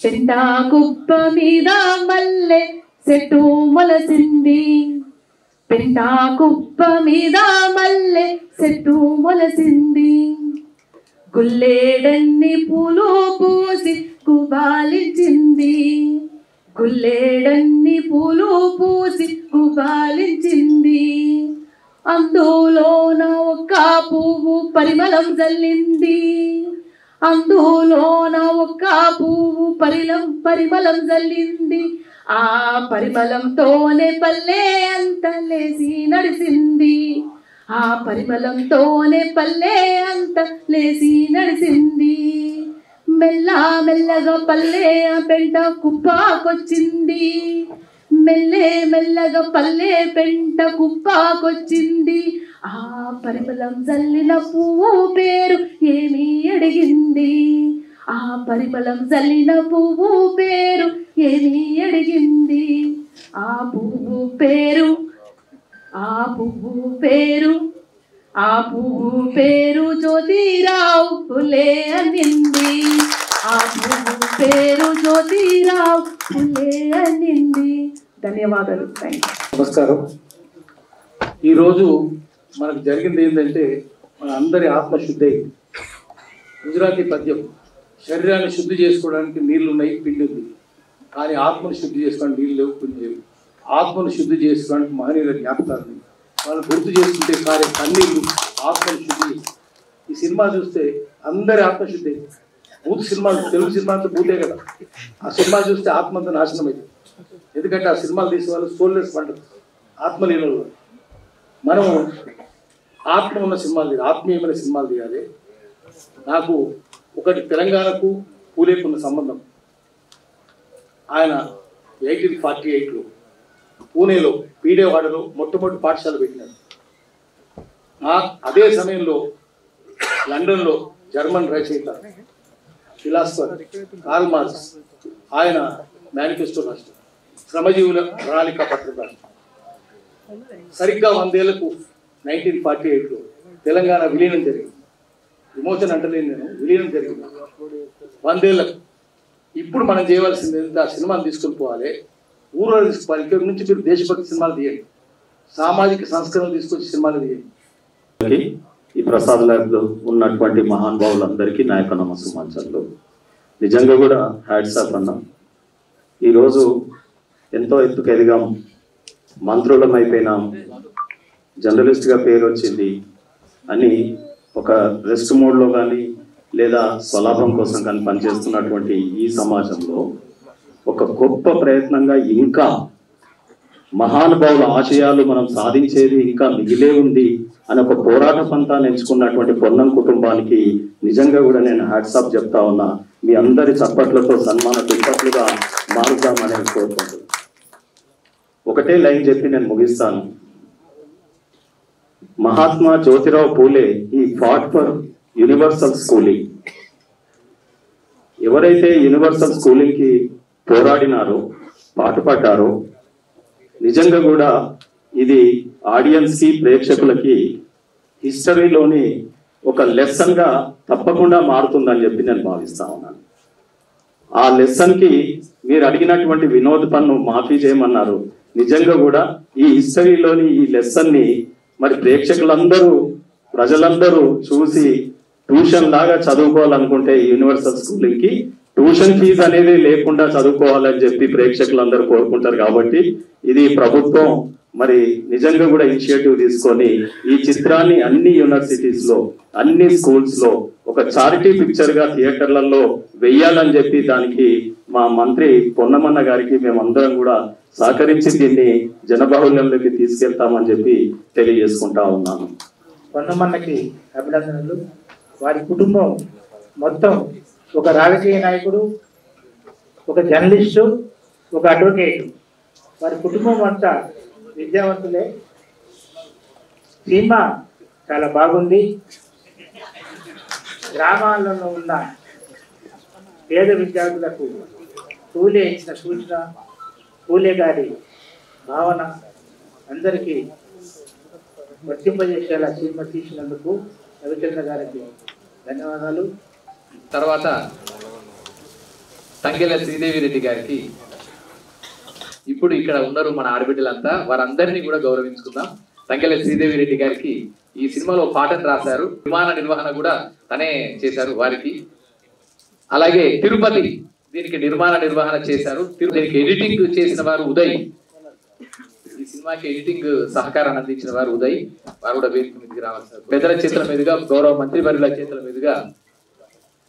పెంటా కుప్ప మీద మల్లె చెట్టు మొలసింది, పెంటా కుప్ప మీద మల్లె చెట్టు మొలసింది, గుల్లేడన్ని పూలు పూసి గుబాలించింది, గుల్లేడన్ని పూలు పూసి గుబాలించింది, అందులోన ఒక్క పువ్వు పరిమళం జల్లింది, అందులోన ఒక్క పువ్వు పరిమళం జల్లింది, ఆ పరిమళంతోనే పల్లె అంత లేసి నడిసింది, ఆ పరిమళంతోనే పల్లె అంత లేసి నడిసింది, మెల్ల మెల్లగా పల్లె పెంట కుప్పాకొచ్చింది, మెల్లె మెల్లగా పల్లె పెంట కుప్పాకొచ్చింది, ఆ పరిమళం జల్లిన పువ్వు పేరు ఏమి అడిగింది, ఆ పరిమళం జల్లిన పువ్వు పేరు ఏమి అడిగింది, ఆ పువ్వు పేరు, ఆ పువ్వు పేరు, ఆ పువ్వు పేరు జ్యోతిరావు పులే అనింది, ఆ పువ్వు పేరు జ్యోతిరావు పులే అనింది. ధన్యవాదాలు. నమస్కారం. ఈరోజు మనకు జరిగింది ఏంటంటే మన అందరి ఆత్మశుద్ధి అయింది. గుజరాతీ పద్యం, శరీరాన్ని శుద్ధి చేసుకోవడానికి నీళ్లు ఉన్నాయి, పిండి ఉంది, కానీ ఆత్మను శుద్ధి చేసుకోవడానికి నీళ్ళు లేవు, పిండి లేవు. ఆత్మను శుద్ధి చేసుకోవడానికి మహనీయుల జ్ఞాపకాలు, వాళ్ళు గుర్తు చేసుకుంటే కారే కన్నీళ్ళు ఆత్మను శుద్ధి. ఈ సినిమా చూస్తే అందరి ఆత్మశుద్ధి. బూత్ సినిమాలు, తెలుగు సినిమాలతో బూతే కదా, ఆ సినిమా చూస్తే ఆత్మంతా నాశనం అయింది. ఎందుకంటే ఆ సినిమాలు తీసే వాళ్ళు సోల్లెస్ పంటలు, ఆత్మ లేని వాళ్ళు. మనము ఆత్మ ఉన్న సినిమాలు తీయాలి, ఆత్మీయమైన సినిమాలు తీయాలి. నాకు ఒకటి తెలంగాణకు పూలేకున్న సంబంధం. ఆయన 1848లో పూణేలో పీడేవాడలో మొట్టమొదటి పాఠశాల పెట్టినాడు. అదే సమయంలో లండన్లో జర్మన్ రచయిత ఫిలాసఫర్ కార్ల్ మార్క్స్ ఆయన మేనిఫెస్టో రాష్ట్రం, శ్రమజీవుల ప్రణాళిక పత్రిక. సరిగ్గా 100 ఏళ్లకు 1948లో తెలంగాణ విలీనం జరిగింది. విమోచన అంటలేను నేను, విలీనం జరిగింది 100 ఏళ్లకు. ఇప్పుడు మనం చేయవలసింది ఏంటంటే ఆ సినిమాలు తీసుకొని పోవాలి, ఊరు తీసుకోవాలి. ఇక్కడ నుంచి మీరు దేశభక్తి సినిమాలు తీయండి, సామాజిక సంస్కరణలు తీసుకొచ్చి సినిమాలు తీయండి. ఈ ప్రసాద్ ల్యాబ్లో ఉన్నటువంటి మహానుభావులందరికీ నా యొక్క నమస్సుమాంచలు. నిజంగా కూడా హ్యాట్స్ ఆఫ్ అన్నా. ఈరోజు ఎంతో ఎత్తుకు ఎదిగాం, మంత్రులం అయిపోయినాం, జర్నలిస్ట్గా పేరు వచ్చింది అని ఒక రెస్ట్ మోడ్లో కానీ లేదా స్వలాభం కోసం కానీ పనిచేస్తున్నటువంటి ఈ సమాజంలో ఒక గొప్ప ప్రయత్నంగా ఇంకా మహానుభావుల ఆశయాలు మనం సాధించేది ఇంకా మిగిలే ఉంది అని ఒక పోరాట పంతాన్ని ఎంచుకున్నటువంటి పొన్నం కుటుంబానికి నిజంగా కూడా నేను హ్యాట్సాప్ చెప్తా ఉన్నా. మీ అందరి చప్పట్లతో సన్మాన దుప్పట్లుగా మారుద్దామని కోరుకుంటున్నాను. ఒకటే లైన్ చెప్పి నేను ముగిస్తాను. మహాత్మా జ్యోతిరావు పూలే ఈ ఫాట్ ఫర్ యూనివర్సల్ స్కూలింగ్. ఎవరైతే యూనివర్సల్ స్కూలింగ్ కి పోరాడినారో, పాటుపడ్డారో, నిజంగా కూడా ఇది ఆడియన్స్ కి, ప్రేక్షకులకి హిస్టరీలోని ఒక లెసన్ గా తప్పకుండా మారుతుందని చెప్పి నేను భావిస్తా ఉన్నాను. ఆ లెసన్ కి మీరు అడిగినటువంటి వినోద్ పన్ను మాఫీ చేయమన్నారు. నిజంగా కూడా ఈ హిస్టరీలోని ఈ లెసన్ ని మరి ప్రేక్షకులందరూ, ప్రజలందరూ చూసి ట్యూషన్ లాగా చదువుకోవాలనుకుంటే యూనివర్సల్ స్కూలింగ్ కి ట్యూషన్ ఫీజు అనేది లేకుండా చదువుకోవాలని చెప్పి ప్రేక్షకులందరూ కోరుకుంటారు. కాబట్టి ఇది ప్రభుత్వం మరి నిజంగా కూడా ఇనిషియేటివ్ తీసుకొని ఈ చిత్రాన్ని అన్ని యూనివర్సిటీస్ లో, అన్ని స్కూల్స్ లో ఒక చారిటీ పిక్చర్ గా థియేటర్లలో వెయ్యాలని చెప్పి దానికి మా మంత్రి పొన్నమన్న గారికి మేమందరం కూడా సహకరించి దీన్ని జనబాహుల్యంలోకి తీసుకెళ్తామని చెప్పి తెలియజేసుకుంటా ఉన్నాను. పొన్నమన్నకి అభినందనలు. వారి కుటుంబం మొత్తం ఒక రాజకీయ నాయకుడు, ఒక జర్నలిస్టు, ఒక అడ్వకేట్, వారి కుటుంబం అంతా విద్యావంతులే. సినిమా చాలా బాగుంది. గ్రామాలలో ఉన్న పేద విద్యార్థులకు పూలే ఇచ్చిన సూచన, పూలే గారి భావన అందరికీ వర్తింపజేసేలా సినిమా తీసినందుకు రవిచంద్ర గారికి ధన్యవాదాలు. తర్వాత తంగెల శ్రీదేవి రెడ్డి గారికి, ఇప్పుడు ఇక్కడ ఉన్నారు మన ఆడబిడ్డలంతా, వారందరినీ కూడా గౌరవించుకుందాం. తంగెల శ్రీదేవి రెడ్డి గారికి ఈ సినిమాలో పాటను రాశారు, విమాన నిర్వహణ కూడా తనే చేశారు వారికి. అలాగే తిరుపతి దీనికి నిర్వహణ చేశారు. దీనికి ఎడిటింగ్ చేసిన వారు ఉదయ్, ఈ సినిమాకి ఎడిటింగ్ సహకారాన్ని అందించిన వారు ఉదయ్, వారు కూడా వేదిక మీదకి రావాల్సిన పెద్దల చేతుల మీదుగా, గౌరవ మంత్రి వర్యుల చేతుల మీదుగా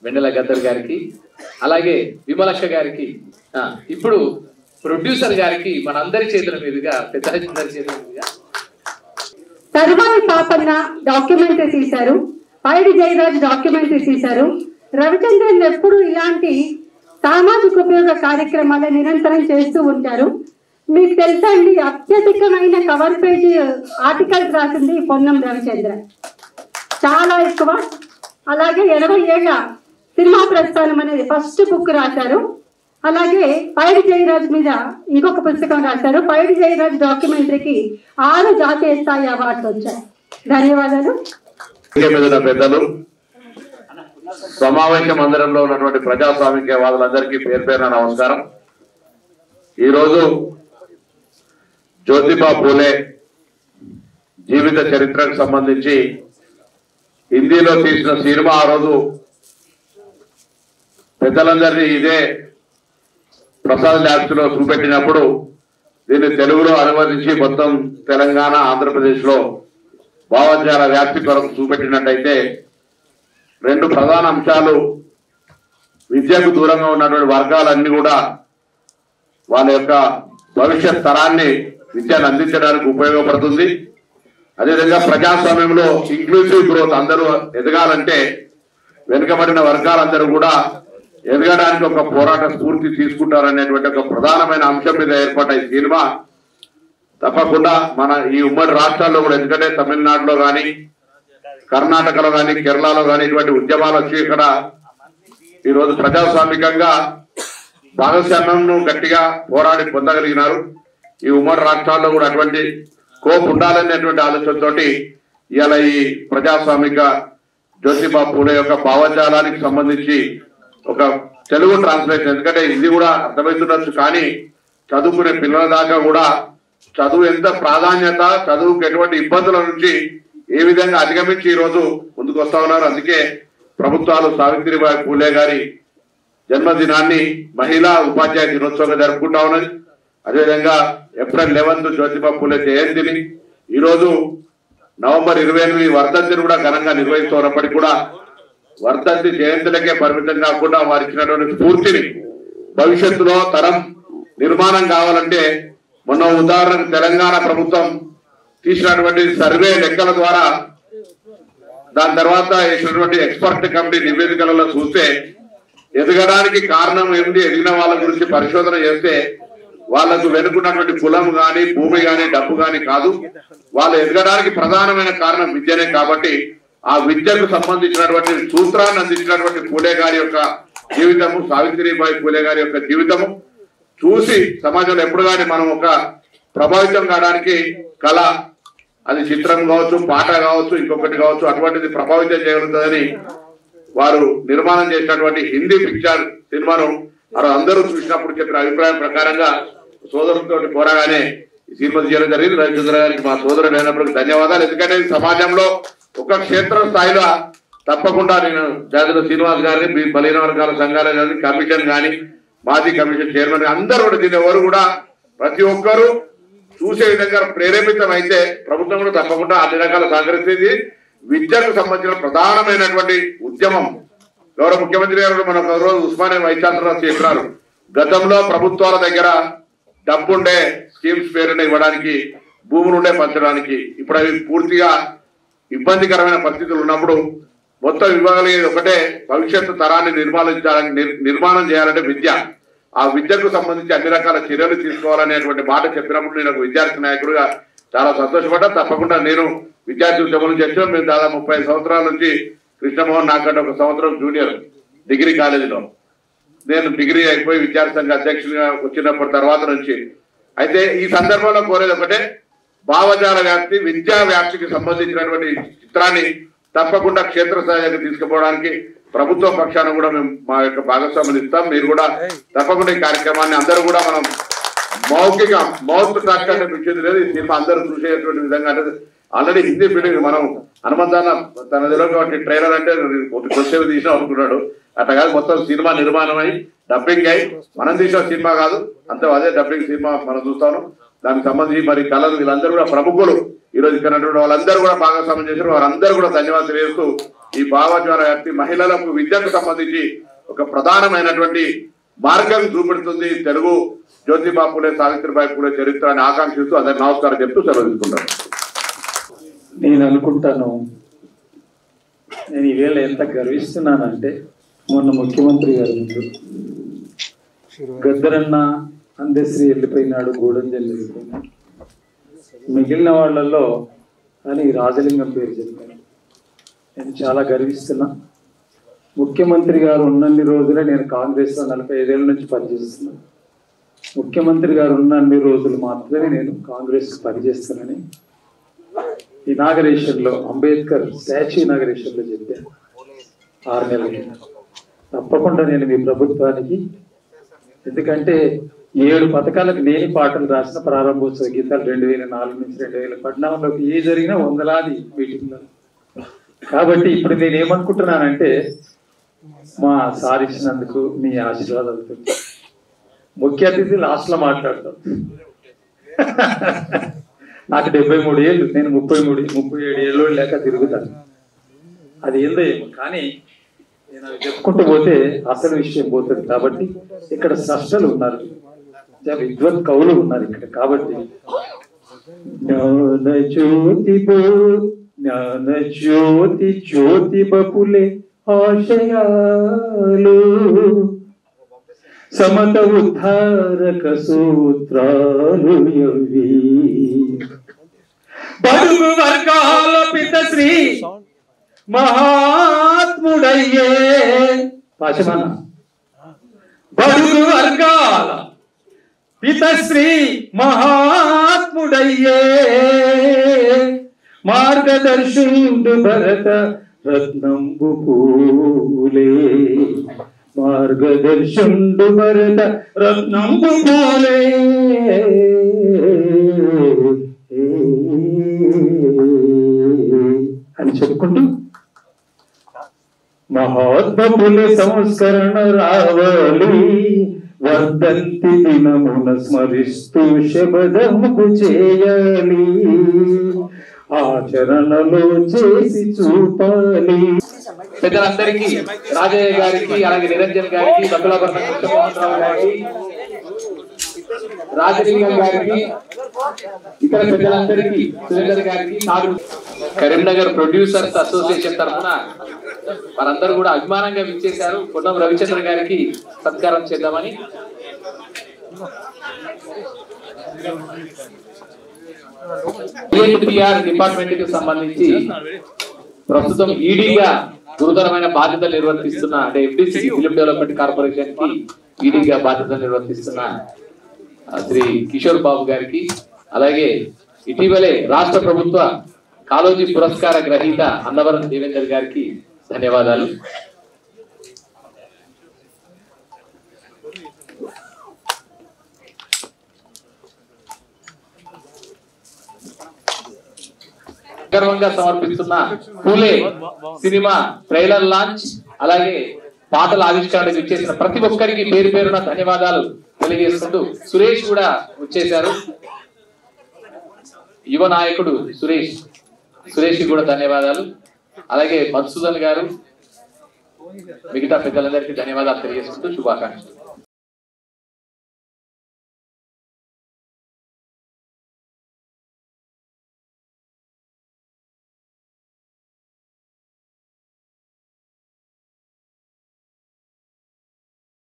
వెన్నెల గద్దర్ గారికి, అలాగే విమలక్క గారికి, ఇప్పుడు ప్రొడ్యూసర్ గారికి మనందరి చేతుల మీదుగా, పెద్దలందరి చేతుల మీదుగా తరువాయి పాపన్న డాక్యుమెంటరీ తీశారు, పైడి జయరాజ్ డాక్యుమెంటరీ తీశారు. రవిచంద్రన్ ఎప్పుడు ఇలాంటి సామాజిక ఉపయోగ కార్యక్రమాలు నిరంతరం చేస్తూ ఉంటారు. మీకు తెలుసా అండి, అత్యధికమైన కవర్ పేజీ ఆర్టికల్స్ రాసింది పొన్నం రవిచంద్ర, చాలా ఎక్కువ. అలాగే 80 ఏళ్ల సినిమా ప్రస్థానం అనేది ఫస్ట్ బుక్ రాశారు. అలాగే పైడి జయరాజ్ మీద ఇంకొక పుస్తకం రాశారు. పైడి జయరాజ్ డాక్యుమెంటరీకి 6 జాతీయ స్థాయి అవార్డులు వచ్చాయి. ధన్యవాదాలు. పెద్దలు, సమావేశ మందిరంలో ఉన్నటువంటి ప్రజాస్వామికవాదులందరికీ పేరు పేరున నమస్కారం. ఈరోజు జ్యోతిబా పూలే జీవిత చరిత్రకు సంబంధించి హిందీలో తీసిన సినిమా ఆ రోజు పెద్దలందరినీ ఇదే ప్రసాద్ ల్యాబ్స్ లో చూపెట్టినప్పుడు దీన్ని తెలుగులో అనువదించి మొత్తం తెలంగాణ, ఆంధ్రప్రదేశ్ లో భావజాల వ్యాప్తి కొరకు చూపెట్టినట్టయితే 2 ప్రధాన అంశాలు, విద్యకు దూరంగా ఉన్నటువంటి వర్గాలన్నీ కూడా వాళ్ళ యొక్క భవిష్యత్ తరాన్ని విద్యను అందించడానికి ఉపయోగపడుతుంది. అదేవిధంగా ప్రజాస్వామ్యంలో ఇంక్లూసివ్ గ్రోత్, అందరూ ఎదగాలంటే వెనుకబడిన వర్గాలందరూ కూడా ఎదగడానికి ఒక పోరాట స్ఫూర్తి తీసుకుంటారనేటువంటి ఒక ప్రధానమైన అంశం మీద ఏర్పడ్డ ఈ సినిమా తప్పకుండా మన ఈ ఉమ్మడి రాష్ట్రాల్లో కూడా, ఎందుకంటే తమిళనాడులో కానీ కర్ణాటకలో కానీ కేరళలో కానీ ఇటువంటి ఉద్యమాలు వచ్చి ఇక్కడ ఈరోజు ప్రజాస్వామికంగా భాగస్వామ్యంను గట్టిగా పోరాడి పొందగలిగినారు. ఈ ఉమ్మడి రాష్ట్రాల్లో కూడా అటువంటి కోప్ ఉండాలనేటువంటి ఆలోచనతోటి ఇవాళ ఈ ప్రజాస్వామిక జ్యోతిబా పూలే యొక్క భావజాలానికి సంబంధించి ఒక తెలుగు ట్రాన్స్లేషన్, ఎందుకంటే ఇది కూడా అర్థమవుతుండొచ్చు కానీ చదువుకునే పిల్లల దాకా కూడా చదువు ఎంత ప్రాధాన్యత, చదువుకు ఎటువంటి ఇబ్బందుల నుంచి ఏ విధంగా అధిగమించి ఈ రోజు ముందుకు వస్తా ఉన్నారు. అందుకే ప్రభుత్వాలు సావిత్రిబాయి పూలే గారి జన్మదినాన్ని మహిళా ఉపాధ్యాయ దినోత్సవంగా జరుపుకుంటా ఉన్నది. అదేవిధంగా ఏప్రిల్ 11 జ్యోతిబా పూలే జయంతిని, ఈరోజు నవంబర్ 28 వర్ధంతిని కూడా ఘనంగా నిర్వహిస్తున్నప్పటికీ కూడా వర్ధంతి జయంతులకే పరిమితం కాకుండా వారు ఇచ్చినటువంటి స్ఫూర్తిని భవిష్యత్తులో తరం నిర్మాణం కావాలంటే, మొన్న ఉదాహరణకు తెలంగాణ ప్రభుత్వం తీసినటువంటి సర్వే లెక్కల ద్వారా, దాని తర్వాత వేసినటువంటి ఎక్స్పర్ట్ కమిటీ నివేదికలలో చూస్తే ఎదగడానికి కారణం ఏమిటి, ఎదిగిన వాళ్ళ గురించి పరిశోధన చేస్తే వాళ్ళకు వెనుకున్నటువంటి కులం గాని భూమి గాని డబ్బు గాని కాదు, వాళ్ళు ఎదగడానికి ప్రధానమైన కారణం విద్యనే. కాబట్టి ఆ విద్యకు సంబంధించినటువంటి సూత్రాన్ని అందించినటువంటి పూలే గారి యొక్క జీవితము, సావిత్రిబాయి పూలే గారి యొక్క జీవితము చూసి సమాజంలో ఎప్పుడు కానీ మనం ఒక ప్రభావితం కావడానికి కళ, అది చిత్రం కావచ్చు, పాట కావచ్చు, ఇంకొకటి కావచ్చు, అటువంటిది ప్రభావితం చేయగలుగుతుందని వారు నిర్మాణం చేసినటువంటి హిందీ పిక్చర్ సినిమాను అందరూ చూసినప్పుడు చెప్పిన అభిప్రాయం ప్రకారంగా సోదరులతో కోరగానే ఈ సినిమా చేయడం జరిగింది. రవిచంద్ర గారికి మా సోదరుడు అయినప్పటికీ ధన్యవాదాలు. ఎందుకంటే సమాజంలో ఒక క్షేత్ర స్థాయిలో తప్పకుండా నేను జాతీయ శ్రీనివాస్ గారిని, బలహీన వర్గాల సంఘాల కానీ, కమిషన్ కానీ, మాజీ కమిషన్ చైర్మన్ అందరూ కూడా దీని ఎవరు కూడా ప్రతి ఒక్కరూ చూసే విధంగా ప్రేరేపితం అయితే ప్రభుత్వం కూడా తప్పకుండా అన్ని రకాల సహకరిస్తుంది. విద్యకు సంబంధించిన ప్రధానమైనటువంటి ఉద్యమం గౌరవ ముఖ్యమంత్రి గారు మన ఒక రోజు ఉస్మానియా వైస్ ఛాన్సలర్ చెప్పినారు, గతంలో ప్రభుత్వాల దగ్గర డబ్బుండే స్కీమ్స్ పేరున ఇవ్వడానికి, భూములుండే పంచడానికి, ఇప్పుడు అవి పూర్తిగా ఇబ్బందికరమైన పరిస్థితులు ఉన్నప్పుడు మొత్తం ఇవ్వగలిగేది ఒకటే, భవిష్యత్తు తరాన్ని నిర్మాణం చేయాలంటే విద్య. ఆ విద్యకు సంబంధించి అన్ని రకాల చర్యలు తీసుకోవాలనేటువంటి మాట చెప్పినప్పుడు నేను ఒక విద్యార్థి నాయకుడిగా చాలా సంతోషపడ్డా. తప్పకుండా నేను విద్యార్థి ఉద్యమం చేస్తున్నాను. మేము దాదాపు 30 సంవత్సరాల నుంచి, కృష్ణమోహన్ నాకంటే 1 సంవత్సరం జూనియర్ డిగ్రీ కాలేజీలో, నేను డిగ్రీ అయిపోయి విద్యార్థి సంఘ అధ్యక్షుడిగా వచ్చినప్పటి తర్వాత నుంచి. అయితే ఈ సందర్భంలో కోరేది ఒకటే, భావజాల వ్యాప్తి, విద్యా వ్యాప్తికి సంబంధించినటువంటి చిత్రాన్ని తప్పకుండా క్షేత్రస్థాయికి తీసుకుపోవడానికి ప్రభుత్వ పక్షాన కూడా మేము మా యొక్క భాగస్వామ్యం ఇస్తాం. మీరు కూడా తప్పకుండా ఈ కార్యక్రమాన్ని అందరూ కూడా మనం మౌత్ టాక్ అంటే పిచ్చేది లేదు, ఈ సినిమా అందరూ చూసేటువంటి విధంగా. అంటే ఆల్రెడీ హిందీ ఫిలిం మనం హనుమంతాన తన దగ్గర ట్రైలర్ అంటే కొద్దిసేపు తీసినా అనుకున్నాడు, అట్లా కాదు, మొత్తం సినిమా నిర్మాణం అయి డబ్బింగ్ అయి మనం తీసిన సినిమా కాదు, అంతే అదే డబ్బింగ్ సినిమా మనం చూస్తాను. దానికి సంబంధించి మరి కళలు వీళ్ళందరూ కూడా ప్రముఖులు ఈరోజు ఇక్కడ వాళ్ళందరూ కూడా భాగస్వామ్యం చేశారు. వారందరూ కూడా ధన్యవాదాలు తెలియజేస్తూ ఈ భావజ్వాల వ్యాప్తి మహిళలకు విద్యకు సంబంధించి ఒక ప్రధానమైనటువంటి మార్గం చూపెడుతుంది తెలుగు జ్యోతిబా పూలే, సావిత్రిబాయి పూలే చరిత్ర అని ఆకాంక్షిస్తూ అందరికి నమస్కారం చెప్తూ సెలవు తీసుకుంటాను. నేను అనుకుంటాను, నేను ఈవేళ ఎంత గర్విస్తున్నానంటే, మొన్న ముఖ్యమంత్రి గారు ముందు గద్దరన్న అందశ్రీ వెళ్ళిపోయినాడు, గూడంజల్ వెళ్ళిపోయినాడు, మిగిలిన వాళ్ళల్లో అని రాజలింగం పేరు చెప్పాను. నేను చాలా గర్విస్తున్నా. ముఖ్యమంత్రి గారు ఉన్నన్ని రోజులే నేను కాంగ్రెస్లో 45 ఏళ్ళ నుంచి పనిచేస్తున్నాను. ముఖ్యమంత్రి గారు ఉన్నన్ని రోజులు మాత్రమే నేను కాంగ్రెస్ పనిచేస్తానని ఇనాగరేషన్లో, అంబేద్కర్ స్టాచ్యూ ఇనాగరేషన్లో చెప్పాను 6 నెలల కింద. తప్పకుండా నేను మీ ప్రభుత్వానికి, ఎందుకంటే 7 పథకాలకు నేను పాటలు రాసిన ప్రారంభోత్సవ గీతాలు 2004 నుంచి 2014లోకి ఏ జరిగినా వందలాది మీటింగ్లు. కాబట్టి ఇప్పుడు నేను ఏమనుకుంటున్నానంటే, మా సార్ ఇచ్చినందుకు మీ ఆశీర్వాదాలతో ముఖ్య అతిథి లాస్ట్లో మాట్లాడతాం. నాకు 73 ఏళ్ళు, నేను 37 ఏళ్ళు లేక తిరుగుతాను. అది ఏందో ఏమో, కానీ నేను అవి చెప్పుకుంటూ పోతే అసలు విషయం పోతుంది. కాబట్టి ఇక్కడ స్రష్టలు ఉన్నారు, విద్వత్ కవులు ఉన్నారు ఇక్కడ. కాబట్టి జ్ఞాన జ్యోతి జ్యోతి జ్యోతి బపులే ఆశయాలు సమత ఉద్ధారక సూత్రాలు ఎవి బడుగు వర్గాల పితశ్రీ మహాత్ముడయ్యే పాశమాన బడుగు వర్గాల పితశ్రీ మహాత్ముడయ్యే మార్గదర్శుండు భరత రత్నంబు పూలే మార్గదర్శుండు భరత రత్నంబు పూలే అని చెప్పుకుంటూ మహాత్ముల సంస్కరణ రావాలి వర్ధంతి దినమున స్మరిస్తూ శబదము చేయాలి ఆచరణలో చేసి చూపాలి. పెద్దలందరికీ రాజయ్య గారికి అలాగే నిరంజన్ గారికి బతులాభరణ కృష్ణమోహన్ గారికి రాజలింగం గారికి ఇతర పెద్దలందరికీ సురేందర్ గారికి కరీంనగర్ ప్రొడ్యూసర్స్ అసోసియేషన్ తరఫున వారందరూ కూడా అభిమానంగా విచ్చేశారు. పొన్నం రవిచంద్ర గారికి సత్కారం చేద్దామని డిపార్ట్మెంట్ కి సంబంధించి ప్రస్తుతం ఈడీగా గురుతరమైన బాధ్యతలు నిర్వర్తిస్తున్న అంటే ఎఫ్డిసి ఫిలిం డెవలప్మెంట్ కార్పొరేషన్ కి ఈడీగా బాధ్యతలు నిర్వర్తిస్తున్న శ్రీ కిషోర్ బాబు గారికి అలాగే ఇటీవలే రాష్ట్ర ప్రభుత్వ కాళోజీ పురస్కార గ్రహీత అన్నవరం దేవేందర్ గారికి ధన్యవాదాలు. గర్వంగా సమర్పిస్తున్న పూలే సినిమా ట్రైలర్ లాంచ్ అలాగే పాటల ఆవిష్కరణకు ఇచ్చేసిన ప్రతి ఒక్కరికి పేరు పేరున ధన్యవాదాలు తెలియజేస్తుంటూ సురేష్ కూడా వచ్చేశారు. యువ నాయకుడు సురేష్ కి కూడా ధన్యవాదాలు. అలాగే మధుసూదన్ గారు మిగతా పెద్దలందరికీ ధన్యవాదాలు తెలియజేస్తుంటూ శుభాకాంక్షలు.